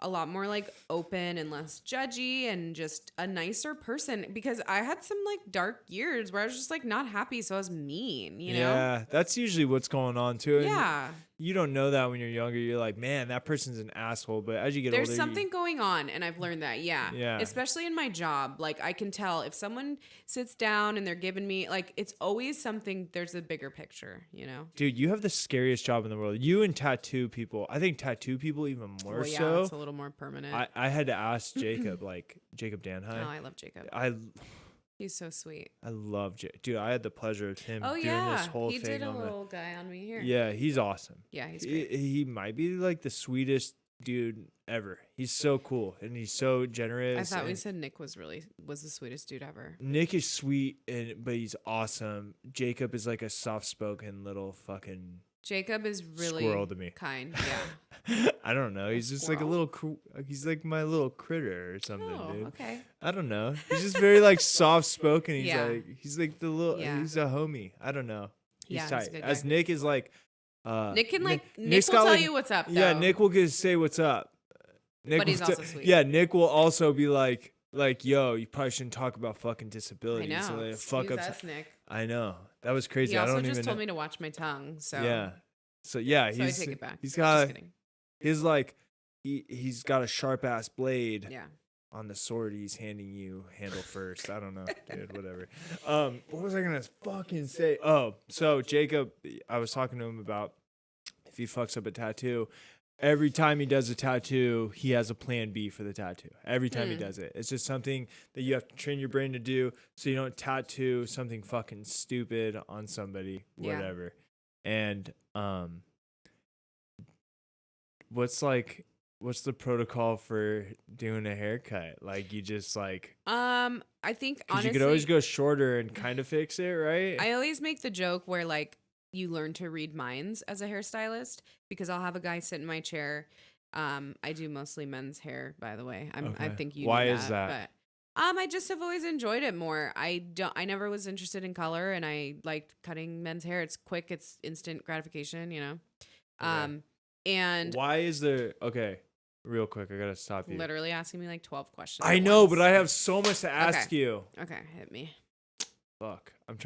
a lot more like open and less judgy and just a nicer person because I had some like dark years where I was just like not happy. So I was mean, you know? Yeah. That's usually what's going on too. Yeah. You don't know that when you're younger. You're like, man, that person's an asshole. But as you get older, there's something going on. And I've learned that. Yeah. Yeah. Especially in my job. Like I can tell if someone sits down and they're giving me like, it's always something, there's a bigger picture, Dude, you have the scariest job in the world. You and tattoo people. I think tattoo people even more so. It's a little more permanent. I had to ask Jacob, like Jacob Danhai. Oh, I love Jacob. He's so sweet. I love Jay. Dude, I had the pleasure of him doing this whole thing. He did a little guy on me here. Yeah, he's awesome. Yeah, he's great. He might be like the sweetest dude ever. He's so cool and he's so generous. I thought we said Nick was the sweetest dude ever. Nick is sweet but he's awesome. Jacob is like a soft-spoken little fucking Jacob is really squirrel to me. Kind, yeah. I don't know. He's just like a little. He's like my little critter or something, dude. Okay. I don't know. He's just very like soft spoken. He's like the little. Yeah. He's a homie. I don't know. He's tight. As Nick is like. Nick can Nick will tell you what's up. Though. Yeah, Nick will say what's up. Nick but he's also sweet. Yeah, Nick will also be like, yo, you probably shouldn't talk about fucking disabilities. I know. So fuck up. That's Nick. I know. That was crazy. He also I don't just even told me to watch my tongue. So yeah. So yeah, I take it back. He's got he's like he's got a sharp ass blade. Yeah. On the sword he's handing you handle first. I don't know, dude. Whatever. What was I gonna fucking say? Oh, so Jacob, I was talking to him about if he fucks up a tattoo. Every time he does a tattoo, he has a plan B for the tattoo. Every time he does it. It's just something that you have to train your brain to do so you don't tattoo something fucking stupid on somebody, whatever. Yeah. And what's the protocol for doing a haircut? Like you just like I think honestly you could always go shorter and kind of fix it, right? I always make the joke where like you learn to read minds as a hairstylist because I'll have a guy sit in my chair. I do mostly men's hair, by the way. I think you Why know is that? I just have always enjoyed it more. I never was interested in color, and I liked cutting men's hair. It's quick, it's instant gratification, you know. Okay. And Why is there real quick, I gotta stop you. literally asking me like 12 questions. I at know, once. but I have so much to ask you. Okay, hit me. Fuck. I'm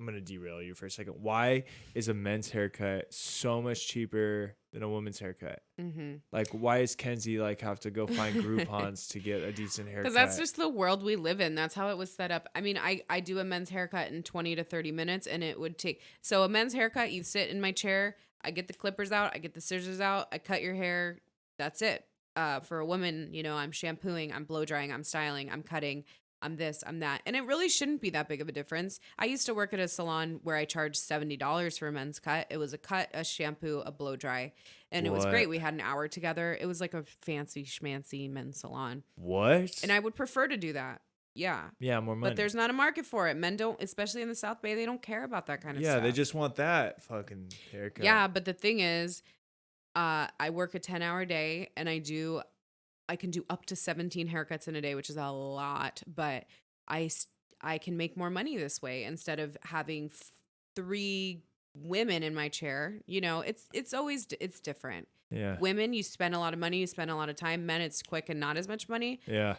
gonna derail you for a second. Why is a men's haircut so much cheaper than a woman's haircut? Mm-hmm. Like, why is Kenzie like have to go find Groupons to get a decent haircut? Because that's just the world we live in. That's how it was set up. I mean, I do a men's haircut in 20 to 30 minutes, and it would take. So a men's haircut, you sit in my chair, I get the clippers out, I get the scissors out, I cut your hair. That's it. For a woman, you know, I'm shampooing, I'm blow drying, I'm styling, I'm cutting, I'm this, I'm that. And it really shouldn't be that big of a difference. I used to work at a salon where I charged $70 for a men's cut. It was a cut, a shampoo, a blow dry. And it was great. We had an hour together. It was like a fancy schmancy men's salon. What? And I would prefer to do that. Yeah. Yeah, more money. But there's not a market for it. Men don't, especially in the South Bay, they don't care about that kind of stuff. Yeah, they just want that fucking haircut. Yeah, but the thing is, I work a 10-hour day, and I can do up to 17 haircuts in a day, which is a lot, but I can make more money this way instead of having 3 women in my chair. You know, it's always different. Yeah. Women, you spend a lot of money, you spend a lot of time. Men, it's quick and not as much money. Yeah.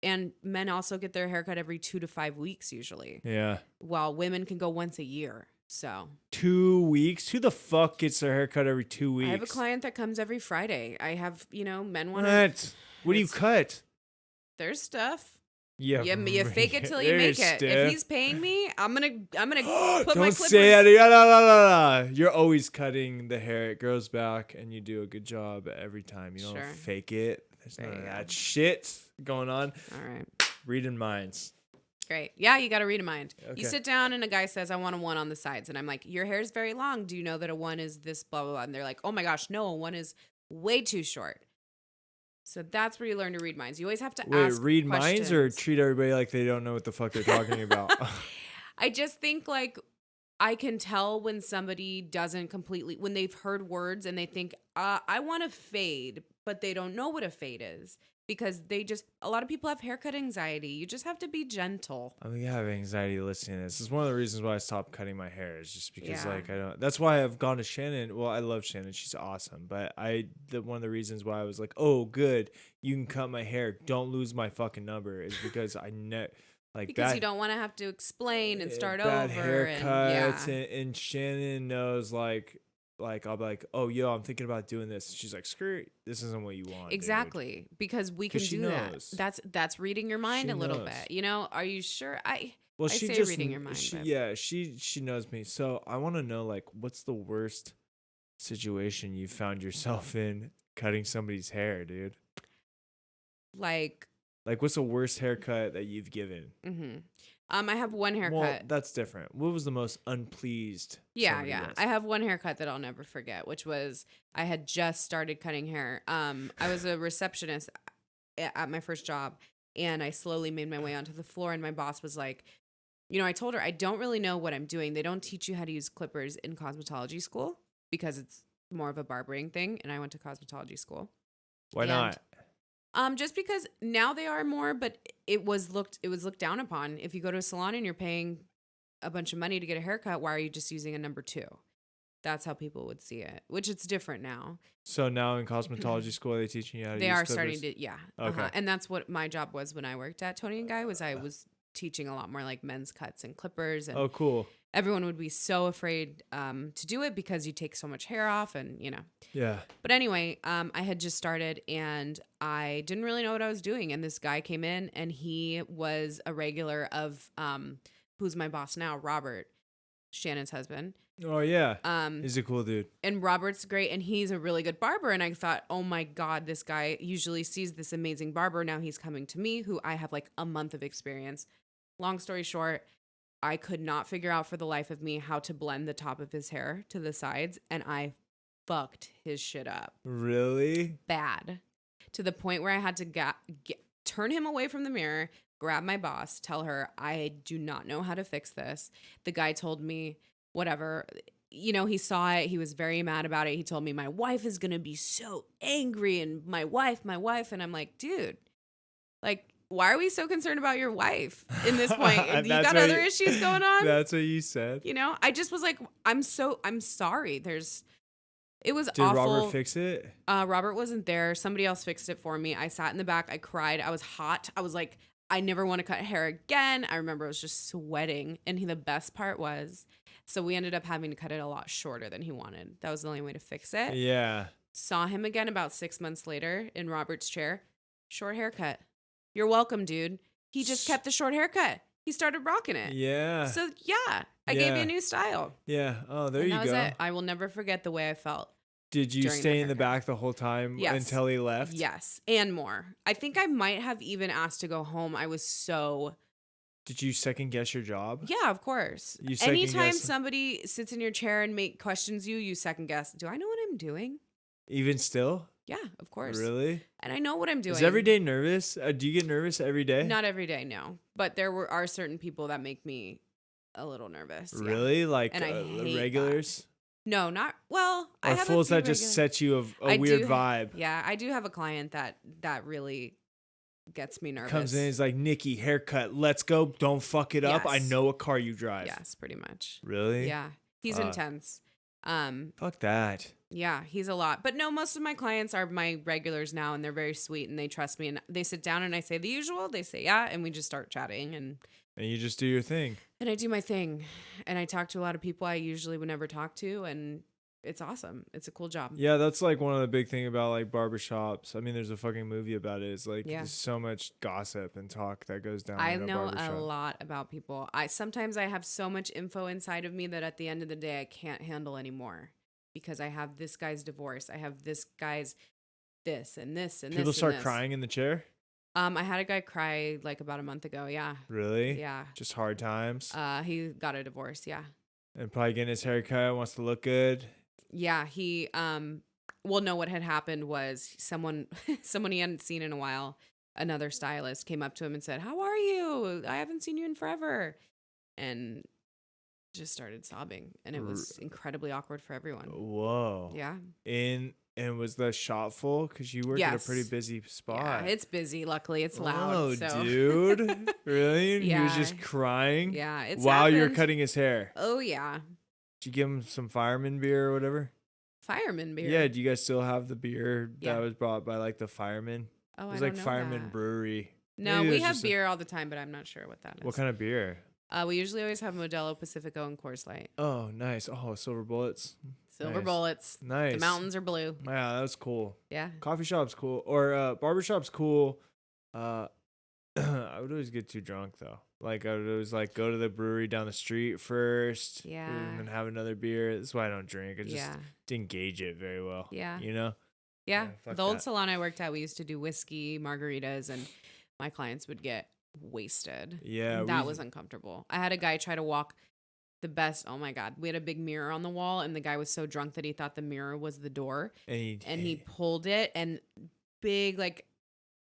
And men also get their haircut every 2 to 5 weeks usually. Yeah. While women can go once a year. So 2 weeks? Who the fuck gets their haircut every 2 weeks? I have a client that comes every Friday. I have, you know, men want to. What do you cut? There's stuff. Yeah, you fake it till you make it. If he's paying me, I'm gonna put my clippers. Don't say that. You're always cutting the hair. It grows back, and you do a good job every time. You don't fake it. There's none of that shit going on. All right. Reading minds. Great. Yeah, you got to read a mind. Okay. You sit down and a guy says, I want a 1 on the sides. And I'm like, your hair's very long. Do you know that a 1 is this, blah, blah, blah. And they're like, oh my gosh, no, a 1 is way too short. So that's where you learn to read minds. You always have to ask read questions. minds or treat everybody like they don't know what the fuck they're talking about? I just think like I can tell when somebody doesn't completely, when they've heard words and they think, I want a fade, but they don't know what a fade is. Because a lot of people have haircut anxiety. You just have to be gentle. I mean, I have anxiety listening to this. It's one of the reasons why I stopped cutting my hair is just because like I don't. That's why I've gone to Shannon. Well, I love Shannon. She's awesome. But one of the reasons why I was like, oh, good, you can cut my hair. Don't lose my fucking number is because because you don't want to have to explain and start bad over. Haircuts and Shannon knows like I'll be like, oh, yo, I'm thinking about doing this. She's like, screw it. This isn't what you want. Exactly. Dude. Because we can do that. That's reading your mind a little bit. You know, are you sure? I say reading your mind. She knows me. So I want to know, like, what's the worst situation you found yourself in cutting somebody's hair, dude? Like what's the worst haircut that you've given? Mm-hmm. I have one haircut. Well, that's different. What was the most unpleased? Yeah. I have one haircut that I'll never forget, which was I had just started cutting hair. I was a receptionist at my first job, and I slowly made my way onto the floor, and my boss was like, you know, I told her, I don't really know what I'm doing. They don't teach you how to use clippers in cosmetology school because it's more of a barbering thing, and I went to cosmetology school. Why not? Just because now they are more, but it was looked down upon. If you go to a salon and you're paying a bunch of money to get a haircut, why are you just using a number 2? That's how people would see it, which it's different now. So now in cosmetology school, are they teaching you how to use They are clippers? starting to, yeah. Okay. And that's what my job was when I worked at Tony & Guy, was I was teaching a lot more like men's cuts and clippers. And oh, cool. Everyone would be so afraid to do it because you take so much hair off and, you know. Yeah. But anyway, I had just started and I didn't really know what I was doing. And this guy came in and he was a regular of who's my boss now, Robert, Shannon's husband. Oh, yeah. He's a cool dude. And Robert's great. And he's a really good barber. And I thought, oh, my God, this guy usually sees this amazing barber. Now he's coming to me, who I have like a month of experience. Long story short, I could not figure out for the life of me how to blend the top of his hair to the sides, and I fucked his shit up. Really? Bad. To the point where I had to turn him away from the mirror, grab my boss, tell her, I do not know how to fix this. The guy told me, whatever. You know, he saw it. He was very mad about it. He told me, my wife is going to be so angry, and my wife. And I'm like, dude, like, why are we so concerned about your wife in this point? You got other issues going on? That's what you said. You know, I just was like, I'm sorry. It was Did awful. Robert fix it? Robert wasn't there. Somebody else fixed it for me. I sat in the back. I cried. I was hot. I was like, I never want to cut hair again. I remember I was just sweating. And the best part was, so we ended up having to cut it a lot shorter than he wanted. That was the only way to fix it. Yeah. Saw him again about 6 months later in Robert's chair. Short haircut. You're welcome, dude. He just kept the short haircut. He started rocking it. Yeah. So yeah, I gave you a new style. Yeah. Oh, there you go. It. I will never forget the way I felt. Did you stay in the back the whole time until he left? Yes, and more. I think I might have even asked to go home. I was so... Did you second guess your job? Yeah, of course. Anytime somebody sits in your chair and questions you, you second guess. Do I know what I'm doing? Even still? Yeah, of course. Really? And I know what I'm doing. Is every day nervous? Do you get nervous every day? Not every day, no. But there are certain people that make me a little nervous. Really? Yeah. Like and I hate regulars? That. No, not well. I have fools that just set you a weird vibe. Yeah, I do have a client that really gets me nervous. Comes in, he's like, Nikki, haircut, let's go. Don't fuck it up. I know what car you drive. Yes, pretty much. Really? Yeah, he's intense. Fuck that. Yeah, he's a lot. But no, most of my clients are my regulars now, and they're very sweet, and they trust me. And they sit down, and I say the usual. They say yeah, and we just start chatting, and you just do your thing. And I do my thing, and I talk to a lot of people I usually would never talk to, and it's awesome. It's a cool job. Yeah, that's like one of the big thing about like barbershops. I mean, there's a fucking movie about it. It's like there's so much gossip and talk that goes down. I know a lot about people. Sometimes I have so much info inside of me that at the end of the day I can't handle anymore because I have this guy's divorce. I have this guy's this and this and people this. People start crying in the chair. I had a guy cry like about a month ago. Yeah. Really? Yeah. Just hard times. He got a divorce. Yeah. And probably getting his haircut, wants to look good. Yeah. He, well, no, what had happened was someone he hadn't seen in a while, another stylist came up to him and said, "How are you? I haven't seen you in forever." And just started sobbing. And it was incredibly awkward for everyone. Whoa. Yeah. And was the shop full? Because you work at a pretty busy spot. Yeah, it's busy. Luckily, it's loud. Oh, so. Dude. Really? Yeah. He was just crying? Yeah. It's while you're cutting his hair? Oh, yeah. Did you give him some fireman beer or whatever? Fireman beer? Yeah. Do you guys still have the beer that was brought by like the firemen? Oh, it was like Fireman Brewery. No, we have beer all the time, but I'm not sure what that is. What kind of beer? We usually always have Modelo, Pacifico, and Coors Light. Oh, nice. Oh, Silver Bullets. Silver bullets. Nice. The mountains are blue. Yeah, that's cool. Yeah. Coffee shop's cool. Or barbershop's cool. I would always get too drunk though. Like I would always like go to the brewery down the street first. Yeah. And then have another beer. That's why I don't drink. I just didn't gauge it very well. Yeah. You know? Yeah. The old salon I worked at, we used to do whiskey, margaritas, and my clients would get wasted. Yeah. That was uncomfortable. I had a guy try to walk the best. Oh my God. We had a big mirror on the wall, and the guy was so drunk that he thought the mirror was the door. And he pulled it, and big, like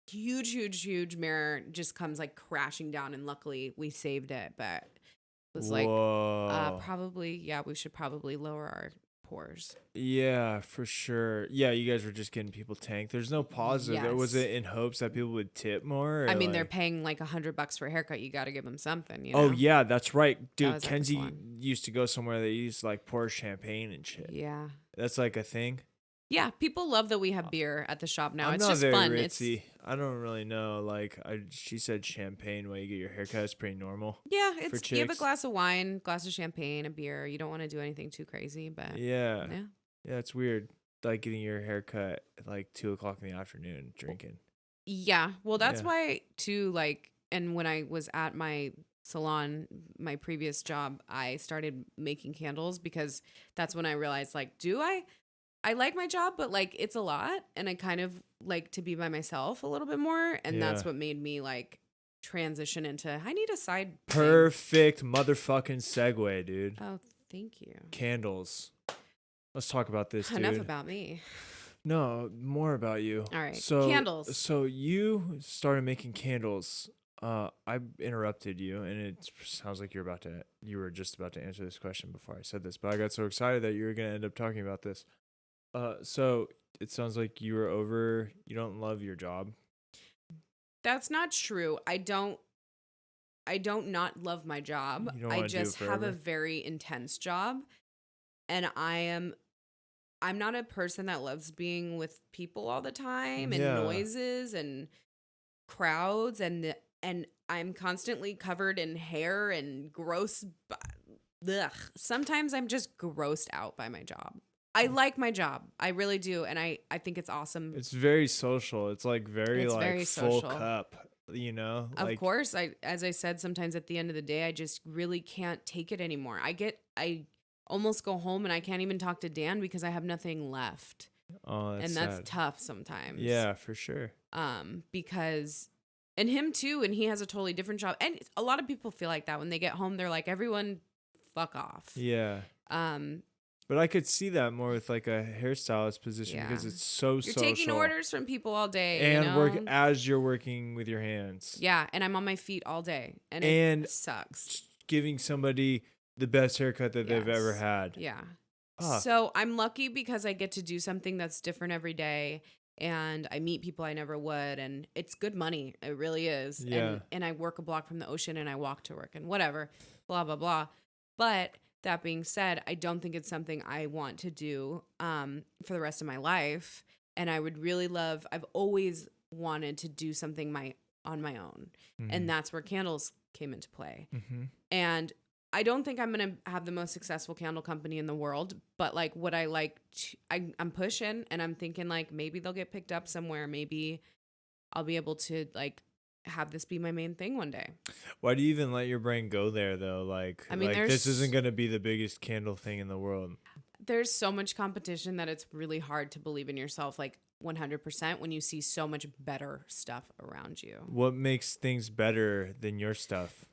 huge mirror just comes like crashing down. And luckily we saved it, but it was like, we should probably lower our pours. Yeah, for sure. Yeah, you guys were just getting people tanked. There's no positive. Yes. Was it in hopes that people would tip more? I mean, they're paying like $100 for a haircut. You got to give them something. You know? Oh yeah, that's right, dude. Kenzie used to go somewhere that used to like pour champagne and shit. Yeah, that's like a thing. Yeah, people love that we have beer at the shop now. It's not just very fun. Ritzy. I don't really know. Like, she said champagne while you get your haircut is pretty normal. Yeah, it's you have a glass of wine, glass of champagne, a beer. You don't want to do anything too crazy, but yeah, it's weird. Like getting your haircut at like 2:00 in the afternoon, drinking. Yeah, well, that's why too. Like, and when I was at my salon, my previous job, I started making candles because that's when I realized, like, I like my job, but like it's a lot, and I kind of like to be by myself a little bit more, and that's what made me like transition into I need a side perfect motherfucking segue, dude. Oh, thank you. Candles. Let's talk about this, dude. Enough about me. No, more about you. All right. So candles. So you started making candles. I interrupted you, and it sounds like you were just about to answer this question before I said this, but I got so excited that you were gonna end up talking about this. So it sounds like you don't love your job. That's not true. I don't not love my job. You don't I wanna do it just have a forever? very intense job, and I'm not a person that loves being with people all the time and Yeah. noises and crowds and I'm constantly covered in hair and gross. Ugh. Sometimes I'm just grossed out by my job. I like my job. I really do. And I think it's awesome. It's very social. It's like It's like very full social. cup, you know? Of Like, course, as I said, sometimes at the end of the day, I just really can't take it anymore. I almost go home and I can't even talk to Dan because I have nothing left. oh, that's And that's sad. tough sometimes. Yeah, for sure. Because and him too, and he has a totally different job. And a lot of people feel like that when they get home, they're like, everyone fuck off. Yeah. Um, But I could see that more with like a hairstylist position because Yeah. it's so you're social. taking orders from people all day. And you know? work as you're working with your hands. Yeah, and I'm on my feet all day. And And it sucks. giving somebody the best haircut that they've ever Yes. had. Yeah. Fuck. So I'm lucky because I get to do something that's different every day. And I meet people I never would, and it's good money. It really is. Yeah. And I work a block from the ocean, and I walk to work, and whatever, blah blah blah. But that being said, I don't think it's something I want to do for the rest of my life. And I would really love. I've always wanted to do something on my own, and that's where candles came into play. Mm-hmm. And I don't think I'm going to have the most successful candle company in the world, but like what I like, I'm pushing and I'm thinking like maybe they'll get picked up somewhere. Maybe I'll be able to like have this be my main thing one day. Why do you even let your brain go there though? Like, I mean, this isn't going to be the biggest candle thing in the world. There's so much competition that it's really hard to believe in yourself like 100% when you see so much better stuff around you. What makes things better than your stuff?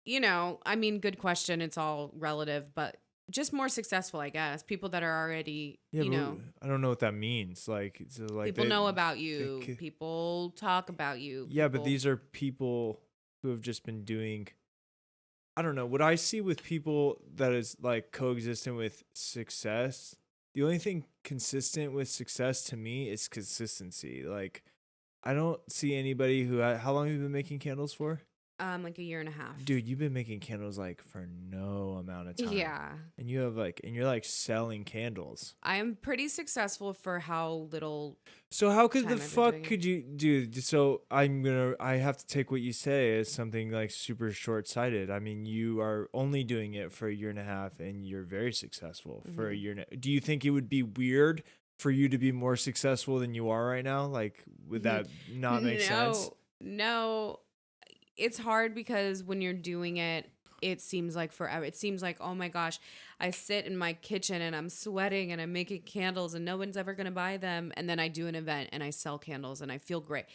You know, I mean, good question. It's all relative, but just more successful, I guess. People that are already, you know. I don't know what that means. Like, so like people know about you. People talk about you. Yeah, but these are people who have just been doing. I don't know. What I see with people that is like coexistent with success, the only thing consistent with success to me is consistency. Like, I don't see anybody who. How long have you been making candles for? Like a year and a half. Dude, you've been making candles like for no amount of time. Yeah. And you have like, and you're like selling candles. I am pretty successful for how little. So how could the time I've been fuck doing could you do? So I have to take what you say as something like super short-sighted. I mean, you are only doing it for a year and a half and you're very successful for a year. Do you think it would be weird for you to be more successful than you are right now? Like, would that not make sense? No. It's hard because when you're doing it, it seems like forever. It seems like, oh my gosh, I sit in my kitchen and I'm sweating and I'm making candles and no one's ever going to buy them. And then I do an event and I sell candles and I feel great.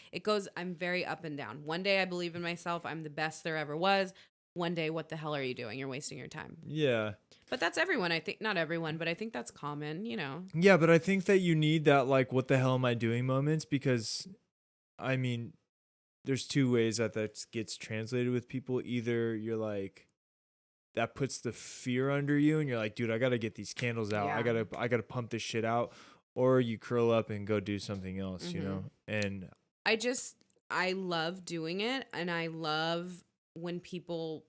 I'm very up and down. One day I believe in myself. I'm the best there ever was. One day, what the hell are you doing? You're wasting your time. Yeah. But that's everyone. I think not everyone, but I think that's common, you know. Yeah, but I think that you need that like, what the hell am I doing moments? Because I mean, there's two ways that gets translated with people. Either you're like, that puts the fear under you and you're like, dude, I got to get these candles out. Yeah. I got to pump this shit out. Or you curl up and go do something else, you know? And I love doing it. And I love when people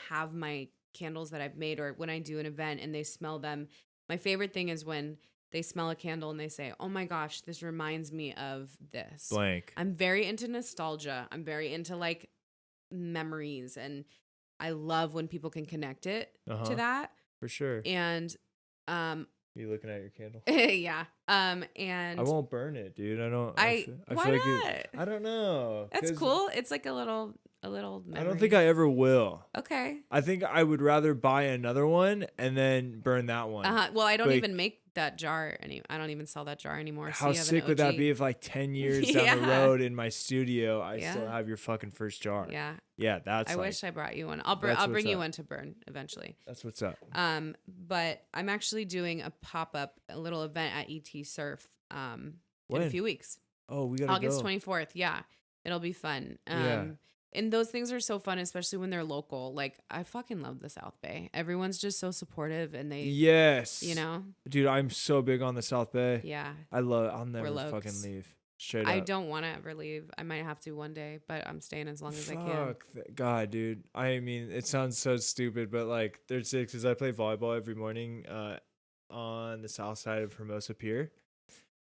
have my candles that I've made or when I do an event and they smell them. My favorite thing is when they smell a candle and they say, oh my gosh, this reminds me of this. Blank. I'm very into nostalgia. I'm very into like memories. And I love when people can connect it to that. For sure. And, you looking at your candle? yeah. And I won't burn it, dude. I don't. why feel like not? I don't know. That's cool. It's like a little memory. I don't think I ever will. Okay. I think I would rather buy another one and then burn that one. Well, I don't even make that jar I don't even sell that jar anymore. How sick would that be if like 10 years down the road in my studio, I still have your fucking first jar? Yeah. Yeah, I wish I brought you one. I'll bring you one to burn eventually. That's what's up. But I'm actually doing a little event at ET Surf in a few weeks. Oh, we gotta August go. 24th. Yeah. It'll be fun. Yeah. And those things are so fun, especially when they're local. Like, I fucking love the South Bay. Everyone's just so supportive and they, Yes. you know? Dude, I'm so big on the South Bay. Yeah. I'll never fucking leave. Straight I up. don't want to ever leave. I might have to one day, but I'm staying as long as I can. Fuck. God, dude. I mean, it sounds so stupid, but like, there's because I play volleyball every morning on the south side of Hermosa Pier.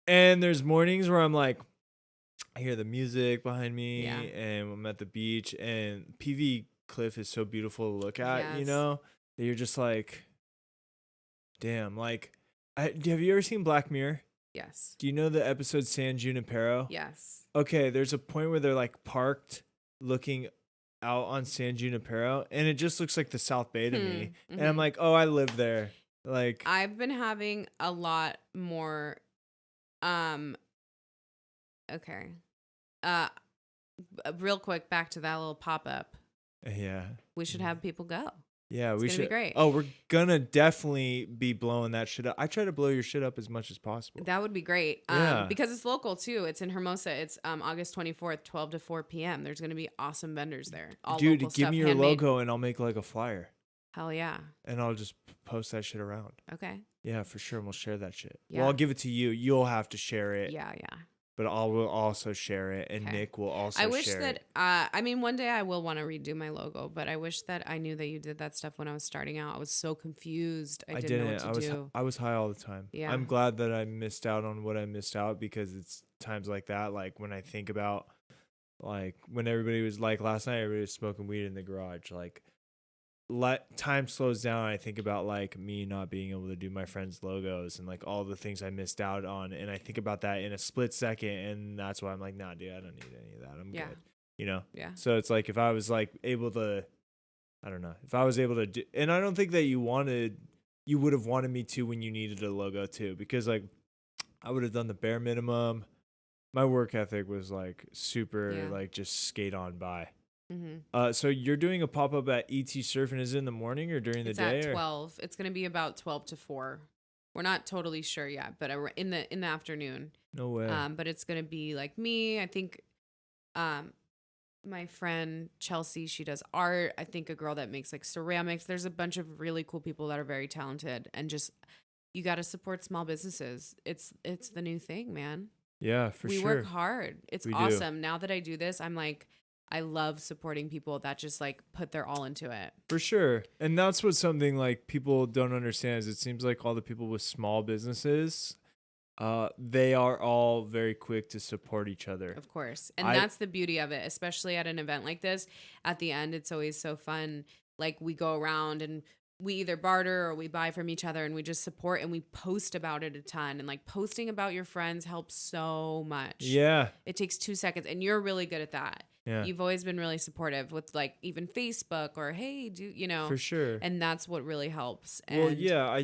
And there's mornings where I'm like, I hear the music behind me and I'm at the beach and PV Cliff is so beautiful to look at, you know, that you're just like, damn, like, have you ever seen Black Mirror? Yes. Do you know the episode San Junipero? Yes. Okay, there's a point where they're like parked looking out on San Junipero and it just looks like the South Bay to me. And I'm like, oh, I live there. Like, I've been having a lot more okay. Real quick, back to that little pop-up. Yeah. We should have people go. Yeah, we should. Be great. Oh, we're gonna definitely be blowing that shit up. I try to blow your shit up as much as possible. That would be great. Because it's local too. It's in Hermosa. It's August 24th, 12 to 4 p.m. There's gonna be awesome vendors there. All Dude, local give stuff, me your handmade. logo and I'll make like a flyer. Hell yeah. And I'll just post that shit around. Okay. Yeah, for sure. And we'll share that shit. Yeah. Well, I'll give it to you. You'll have to share it. Yeah. But will also share it, and Nick will also share it. I wish that, I mean, one day I will want to redo my logo, but I wish that I knew that you did that stuff when I was starting out. I was so confused. I didn't know what to do. I was high all the time. Yeah. I'm glad that I missed out on what I missed out because it's times like that, like when I think about, like, when everybody was, like, last night, everybody was smoking weed in the garage, like, time slows down. I think about like me not being able to do my friends' logos and like all the things I missed out on, and I think about that in a split second, and that's why I'm like, nah, dude, I don't need any of that. I'm good, you know. Yeah. So it's like if I was like able to, I don't know, if I was able to do, and I don't think that you would have wanted me to when you needed a logo too, because like I would have done the bare minimum. My work ethic was like super, like just skate on by. Mm-hmm. So you're doing a pop-up at ET Surf, and is it in the morning or during the day? It's at 12. It's going to be about 12 to 4. We're not totally sure yet, but in the afternoon. No way. But it's going to be like me. I think my friend Chelsea, she does art. I think a girl that makes like ceramics. There's a bunch of really cool people that are very talented, and just you got to support small businesses. It's the new thing, man. Yeah, for sure. We work hard. It's awesome. Now that I do this, I'm like, I love supporting people that just like put their all into it. For sure. And that's what something like people don't understand is it seems like all the people with small businesses, they are all very quick to support each other. Of course. And that's the beauty of it, especially at an event like this. At the end, it's always so fun. Like we go around and we either barter or we buy from each other and we just support and we post about it a ton. And like posting about your friends helps so much. Yeah. It takes 2 seconds and you're really good at that. Yeah. You've always been really supportive with like even Facebook or, hey, For sure. And that's what really helps. And well, yeah,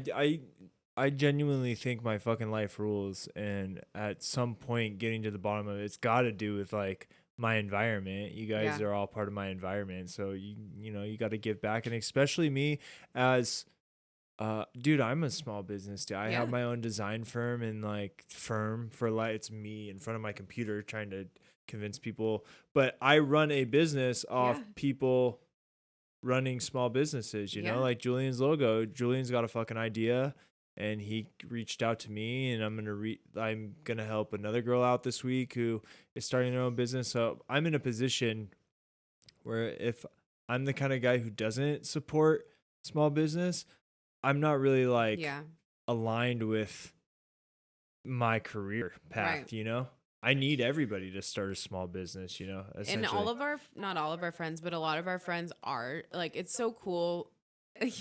I genuinely think my fucking life rules. And at some point getting to the bottom of it, it's got to do with like my environment. You guys are all part of my environment. So, you got to give back. And especially me as, dude, I'm a small business dude. I have my own design firm and like firm for like, it's me in front of my computer trying to convince people, but I run a business off people running small businesses, you know, like Julian's logo. Julian's got a fucking idea and he reached out to me, and I'm going to help another girl out this week who is starting their own business. So I'm in a position where if I'm the kind of guy who doesn't support small business, I'm not really like aligned with my career path, you know? I need everybody to start a small business, you know. And not all of our friends, but a lot of our friends are like, it's so cool.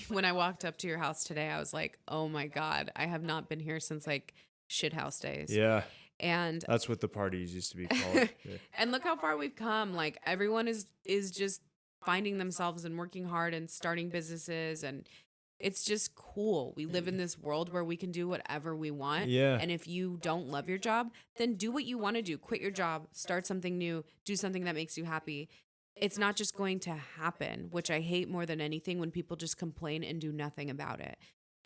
When I walked up to your house today, I was like, oh my God, I have not been here since like shithouse days. Yeah. And that's what the parties used to be called. And look how far we've come. Like everyone is just finding themselves and working hard and starting businesses, and it's just cool. We live in this world where we can do whatever we want. Yeah. And if you don't love your job, then do what you want to do. Quit your job, start something new, do something that makes you happy. It's not just going to happen, which I hate more than anything when people just complain and do nothing about it.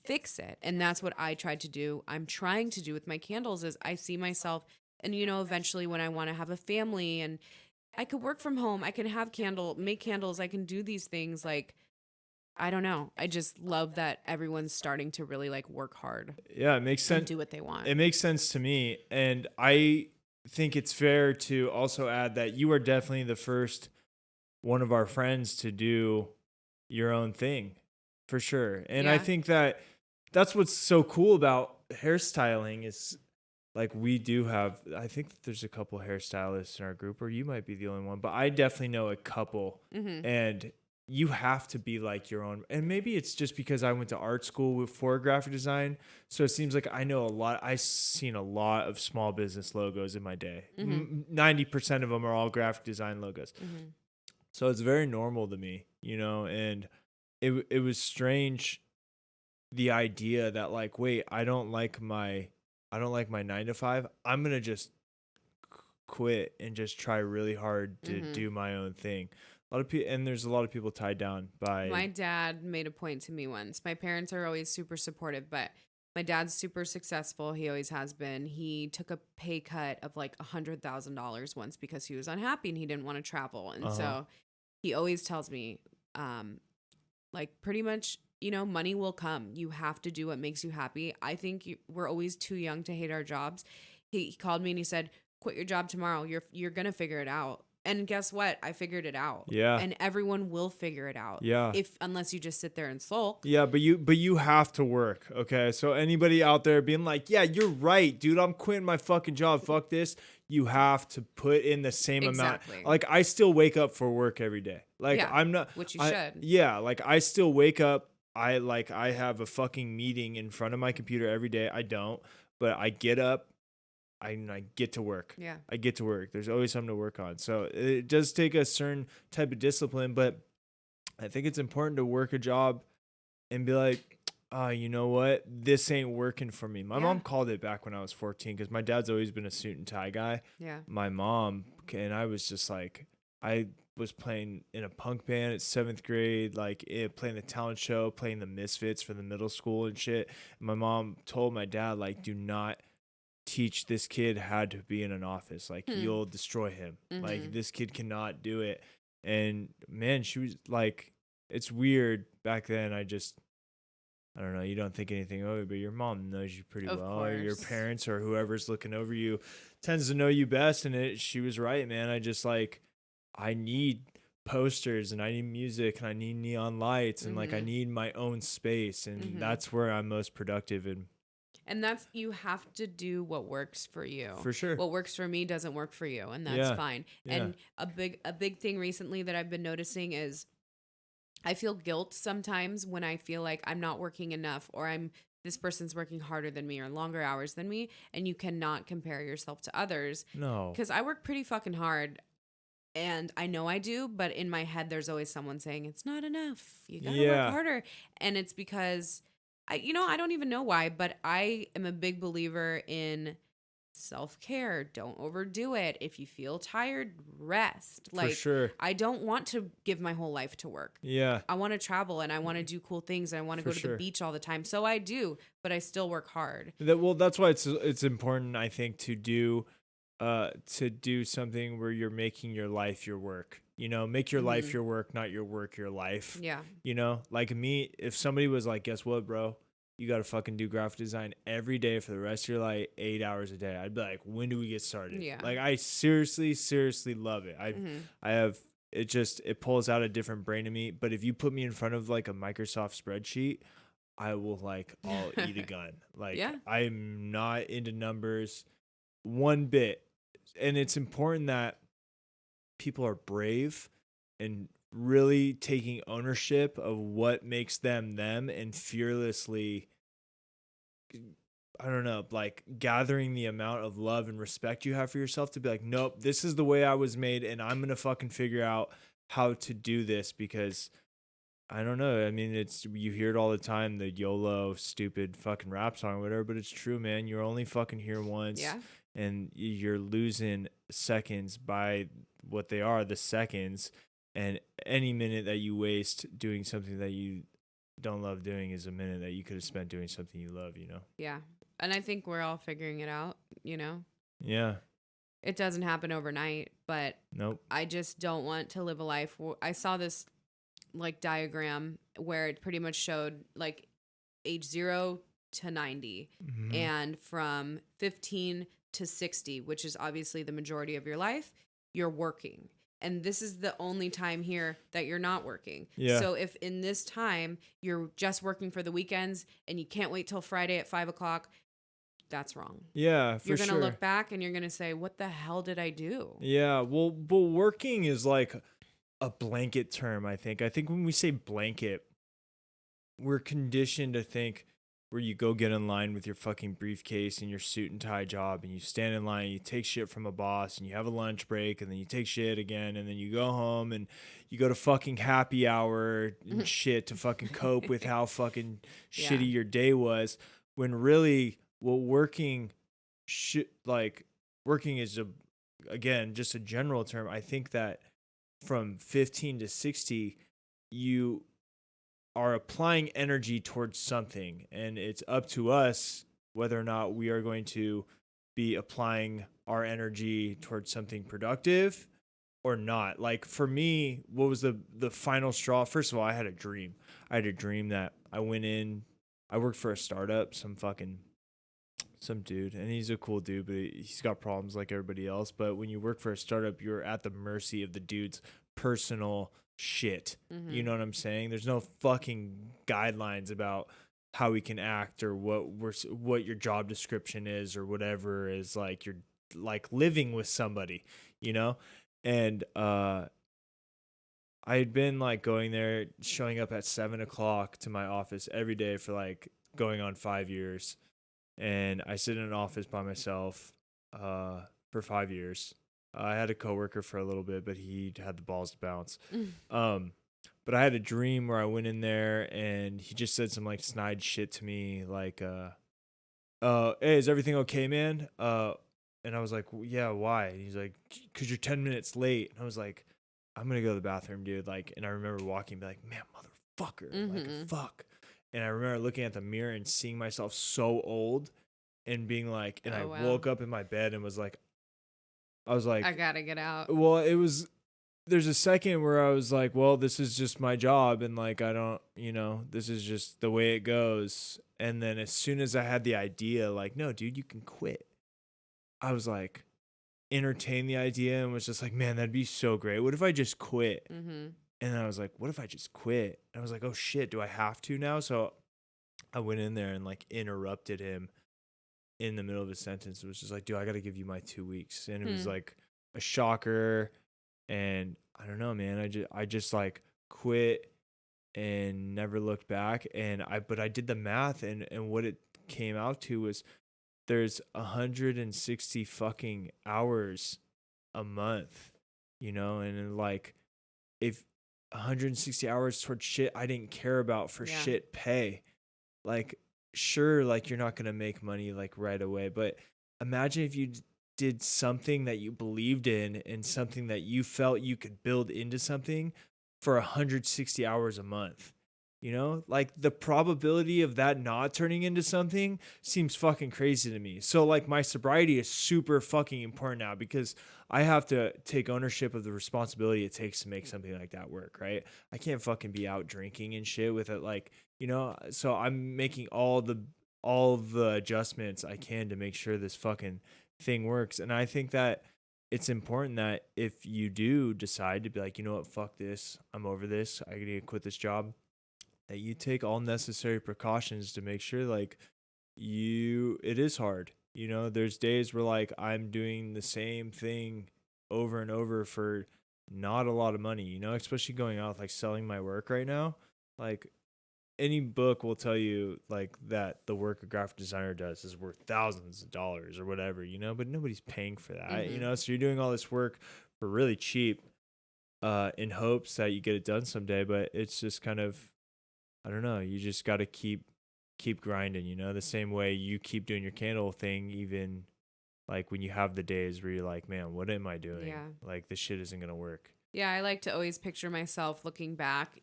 Fix it. And that's what I tried to do. I'm trying to do with my candles is I see myself, and eventually when I want to have a family and I could work from home, I can make candles, I can do these things like, I don't know. I just love that everyone's starting to really like work hard. Yeah, it makes sense. Do what they want. It makes sense to me. And I think it's fair to also add that you are definitely the first one of our friends to do your own thing, for sure. And I think that that's what's so cool about hairstyling is like we do have, I think there's a couple hairstylists in our group, or you might be the only one, but I definitely know a couple. And you have to be like your own. And maybe it's just because I went to art school for graphic design. So it seems like I know a lot. I've seen a lot of small business logos in my day. 90% of them are all graphic design logos. So it's very normal to me, you know, and it was strange, the idea that like, wait, I don't like my 9 to 5. I'm going to just quit and just try really hard to do my own thing. A lot of people, and there's a lot of people tied down by. My dad made a point to me once. My parents are always super supportive, but my dad's super successful. He always has been. He took a pay cut of like $100,000 once because he was unhappy and he didn't want to travel. And so he always tells me, like pretty much, you know, money will come. You have to do what makes you happy. I think we're always too young to hate our jobs. He called me and he said, quit your job tomorrow. You're going to figure it out. And guess what? I figured it out. Yeah. And everyone will figure it out. Yeah. Unless you just sit there and sulk. Yeah, but you have to work, okay? So anybody out there being like, "Yeah, you're right, dude. I'm quitting my fucking job. Fuck this." You have to put in the same amount. Like I still wake up for work every day. Like I'm not, which you should. Yeah, like I still wake up. I have a fucking meeting in front of my computer every day. I don't, but I get up. I get to work. Yeah. I get to work. There's always something to work on. So it does take a certain type of discipline, but I think it's important to work a job and be like, you know what? This ain't working for me. My mom called it back when I was 14 because my dad's always been a suit and tie guy. Yeah. My mom, and I was just like, I was playing in a punk band at 7th grade, like playing the talent show, playing the Misfits for the middle school and shit. And my mom told my dad, like, do not teach this kid how to be in an office. Like, you'll destroy him. Like, this kid cannot do it. And man, she was like, it's weird back then. I don't know. You don't think anything of it, but your mom knows you pretty well. Or your parents or whoever's looking over you tends to know you best. And she was right, man. I need posters and I need music and I need neon lights and like I need my own space. And that's where I'm most productive. And that's, you have to do what works for you. For sure. What works for me doesn't work for you, and that's fine. Yeah. And a big thing recently that I've been noticing is I feel guilt sometimes when I feel like I'm not working enough, or this person's working harder than me or longer hours than me, and you cannot compare yourself to others. No. Because I work pretty fucking hard. And I know I do, but in my head, there's always someone saying, it's not enough. You gotta work harder. And it's because I don't even know why, but I am a big believer in self-care. Don't overdo it. If you feel tired, rest. Like, for sure. I don't want to give my whole life to work. Yeah. I want to travel and I want to do cool things and I want to go to the beach all the time. So I do, but I still work hard. Well, that's why it's important, I think, to do something where you're making your life your work. You know, make your life your work, not your work your life. Yeah. You know, like me, if somebody was like, guess what, bro? You got to fucking do graphic design every day for the rest of your life, 8 hours a day. I'd be like, when do we get started? Yeah. Like, I seriously love it. I have, it pulls out a different brain in me. But if you put me in front of like a Microsoft spreadsheet, I will I'll eat a gun. Like, I'm not into numbers one bit. And it's important that people are brave and really taking ownership of what makes them and fearlessly, I don't know, like gathering the amount of love and respect you have for yourself to be like, nope, this is the way I was made and I'm going to fucking figure out how to do this. Because I don't know. I mean, you hear it all the time, the YOLO stupid fucking rap song or whatever, but it's true, man. You're only fucking here once. Yeah. And you're losing seconds by what they are, the seconds. And any minute that you waste doing something that you don't love doing is a minute that you could have spent doing something you love, you know? Yeah. And I think we're all figuring it out, you know? Yeah. It doesn't happen overnight, but nope. I just don't want to live a life where I saw this like diagram where it pretty much showed like age 0 to 90 and from 15 to 60, which is obviously the majority of your life, you're working. And this is the only time here that you're not working. Yeah. So if in this time you're just working for the weekends and you can't wait till Friday at 5:00, that's wrong. Yeah, for You're going to sure. look back and you're going to say, what the hell did I do? Yeah, well, but working is like a blanket term, I think. I think when we say blanket, we're conditioned to think where you go get in line with your fucking briefcase and your suit and tie job, and you stand in line, and you take shit from a boss, and you have a lunch break, and then you take shit again, and then you go home and you go to fucking happy hour and shit to fucking cope with how fucking shitty your day was. When really, what working is again just a general term. I think that from 15 to 60, you are applying energy towards something, and it's up to us whether or not we are going to be applying our energy towards something productive or not. Like for me, what was the final straw? First of all, I had a dream that I went in, I worked for a startup, some dude, and he's a cool dude, but he's got problems like everybody else. But when you work for a startup, you're at the mercy of the dude's personal shit. Mm-hmm. You know what I'm saying? There's no fucking guidelines about how we can act or what your job description is or whatever is. Like you're like living with somebody, you know? And I had been like going there, showing up at 7:00 to my office every day for like going on 5 years. And I sit in an office by myself for 5 years. I had a coworker for a little bit, but he had the balls to bounce. But I had a dream where I went in there and he just said some like snide shit to me, like, "Hey, is everything okay, man?" And I was like, well, "Yeah, why?" And he's like, "'Cause you're 10 minutes late." And I was like, "I'm gonna go to the bathroom, dude." Like, and I remember walking, and be like, "Man, motherfucker, like, fuck." And I remember looking at the mirror and seeing myself so old, and being like, and I woke up in my bed and was like, I gotta get out. Well, there's a second where I was like, well, this is just my job. And like, I don't, this is just the way it goes. And then as soon as I had the idea, like, no, dude, you can quit. I was like, entertained the idea and was just like, man, that'd be so great. What if I just quit? Mm-hmm. And I was like, what if I just quit? And I was like, oh shit, do I have to now? So I went in there and like interrupted him in the middle of his sentence. It was just like, dude, I got to give you my 2 weeks. And it was like a shocker. And I don't know, man. I just like quit and never looked back. But I did the math, and what it came out to was there's 160 fucking hours a month, and like if 160 hours towards shit I didn't care about for shit pay, like sure, like you're not going to make money like right away, but imagine if you did something that you believed in and something that you felt you could build into something for 160 hours a month. Like the probability of that not turning into something seems fucking crazy to me. So like my sobriety is super fucking important now because I have to take ownership of the responsibility it takes to make something like that work, right? I can't fucking be out drinking and shit with it, like, so I'm making all the adjustments I can to make sure this fucking thing works. And I think that it's important that if you do decide to be like, you know what, fuck this, I'm over this, I need to quit this job, that you take all necessary precautions to make sure like it is hard. There's days where like I'm doing the same thing over and over for not a lot of money, especially going out like selling my work right now. Like any book will tell you like that the work a graphic designer does is worth thousands of dollars or whatever, but nobody's paying for that, so you're doing all this work for really cheap in hopes that you get it done someday. But it's just kind of, I don't know, you just got to keep grinding, the same way you keep doing your candle thing, even like when you have the days where you're like, man, what am I doing? Like this shit isn't going to work. Yeah. I like to always picture myself looking back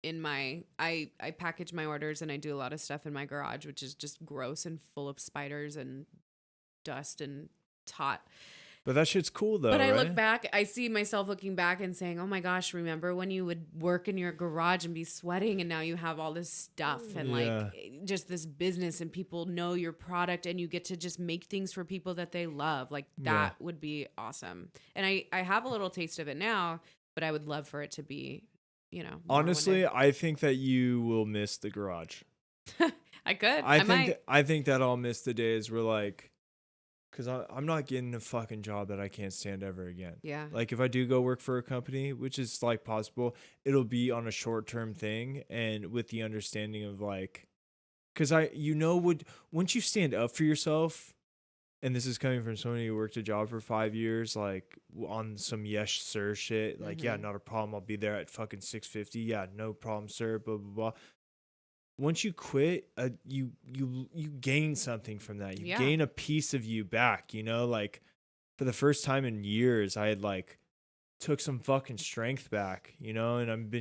in I package my orders and I do a lot of stuff in my garage, which is just gross and full of spiders and dust and tot. But that shit's cool though, But I right? look back, I see myself looking back and saying, oh my gosh, remember when you would work in your garage and be sweating and now you have all this stuff and like just this business and people know your product and you get to just make things for people that they love. Like that would be awesome. And I have a little taste of it now, but I would love for it to be, you know. Honestly, I think that you will miss the garage. I could. I might. I think that I'll miss the days where like, because I'm not getting a fucking job that I can't stand ever again. Yeah. Like if I do go work for a company, which is like possible, it'll be on a short-term thing and with the understanding of like, because once you stand up for yourself, and this is coming from somebody who worked a job for 5 years, like on some yes sir shit, like yeah, not a problem. I'll be there at fucking 6:50. Yeah, no problem, sir. Blah blah blah. Once you quit, you gain something from that. You gain a piece of you back, you know, like for the first time in years, I had like took some fucking strength back, you know, and I've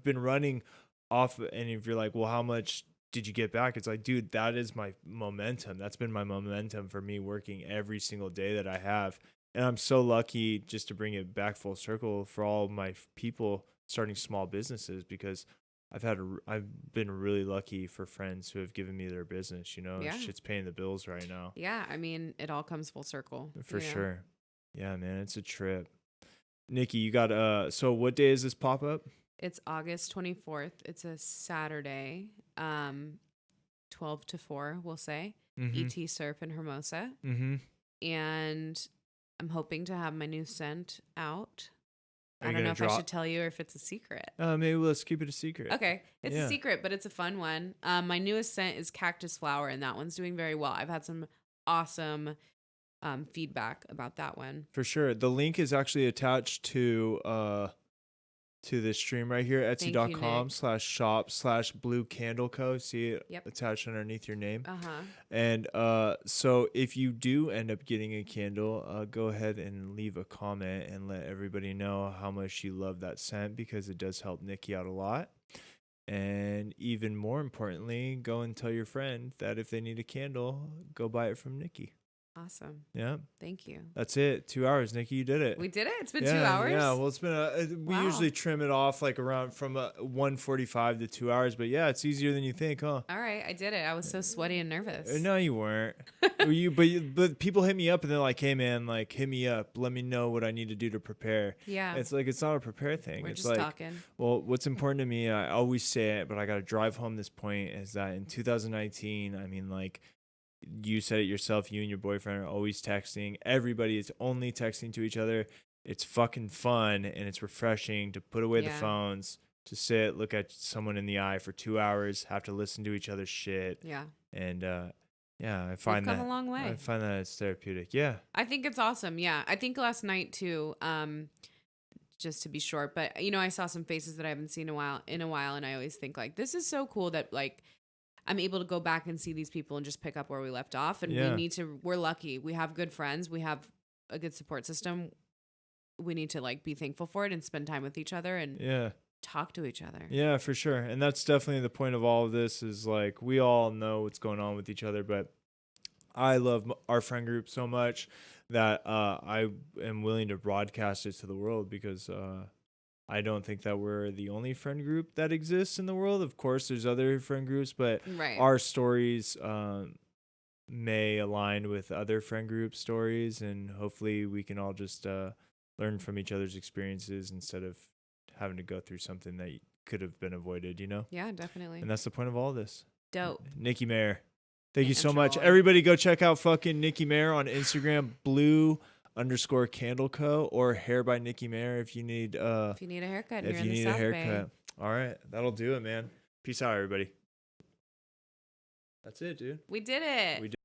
been running off. And if you're like, well, how much did you get back? It's like, dude, that is my momentum. That's been my momentum for me working every single day that I have. And I'm so lucky, just to bring it back full circle, for all my people starting small businesses, because I've been really lucky for friends who have given me their business, you know. Shit's paying the bills right now. Yeah, I mean, it all comes full circle. For sure. Yeah, man, it's a trip. Nikki, you got so what day is this pop-up? It's August 24th. It's a Saturday. 12 to 4, we'll say. ET Surf in Hermosa. And I'm hoping to have my new scent out. I don't know if I should tell you or if it's a secret. Maybe let's keep it a secret. Okay. It's a secret, but it's a fun one. My newest scent is Cactus Flower, and that one's doing very well. I've had some awesome feedback about that one. For sure. The link is actually attached to this stream right here, etsy.com/shop/Blue Candle Co. See it attached underneath your name. And so if you do end up getting a candle, go ahead and leave a comment and let everybody know how much you love that scent, because it does help Nikki out a lot. And even more importantly, go and tell your friend that if they need a candle, go buy it from Nikki. Awesome. Yeah. Thank you. That's it. 2 hours, Nikki. You did it. We did it. It's been 2 hours. Yeah. Well, it's been we usually trim it off like around from 1:45 to 2 hours, but yeah, it's easier than you think, huh? All right, I did it. I was so sweaty and nervous. No, you weren't. But people hit me up and they're like, "Hey, man, like hit me up. Let me know what I need to do to prepare." Yeah. It's like, it's not a prepare thing. We're it's just like, talking. Well, what's important to me, I always say it, but I got to drive home this point, is that in 2019, I mean, like, you said it yourself, you and your boyfriend are always texting. Everybody is only texting to each other. It's fucking fun and it's refreshing to put away the phones, to sit, look at someone in the eye for 2 hours, have to listen to each other's shit. Yeah. And I find We've come a long way. I find that it's therapeutic. Yeah. I think it's awesome. Yeah. I think last night too, just to be short, but you know, I saw some faces that I haven't seen in a while, and I always think like, this is so cool that like I'm able to go back and see these people and just pick up where we left off. And we're lucky. We have good friends. We have a good support system. We need to like be thankful for it and spend time with each other and talk to each other. Yeah, for sure. And that's definitely the point of all of this, is like, we all know what's going on with each other, but I love our friend group so much that I am willing to broadcast it to the world, because I don't think that we're the only friend group that exists in the world. Of course, there's other friend groups, but our stories may align with other friend group stories, and hopefully we can all just learn from each other's experiences instead of having to go through something that could have been avoided, you know? Yeah, definitely. And that's the point of all this. Dope. Nikki Mehr. Thank you so much. Everybody go check out fucking Nikki Mehr on Instagram, Blue_Candle Co. or Hair by Nikki Mehr if you need a haircut. If you need a haircut. All right, that'll do it, man. Peace out, everybody. That's it, dude. We did it.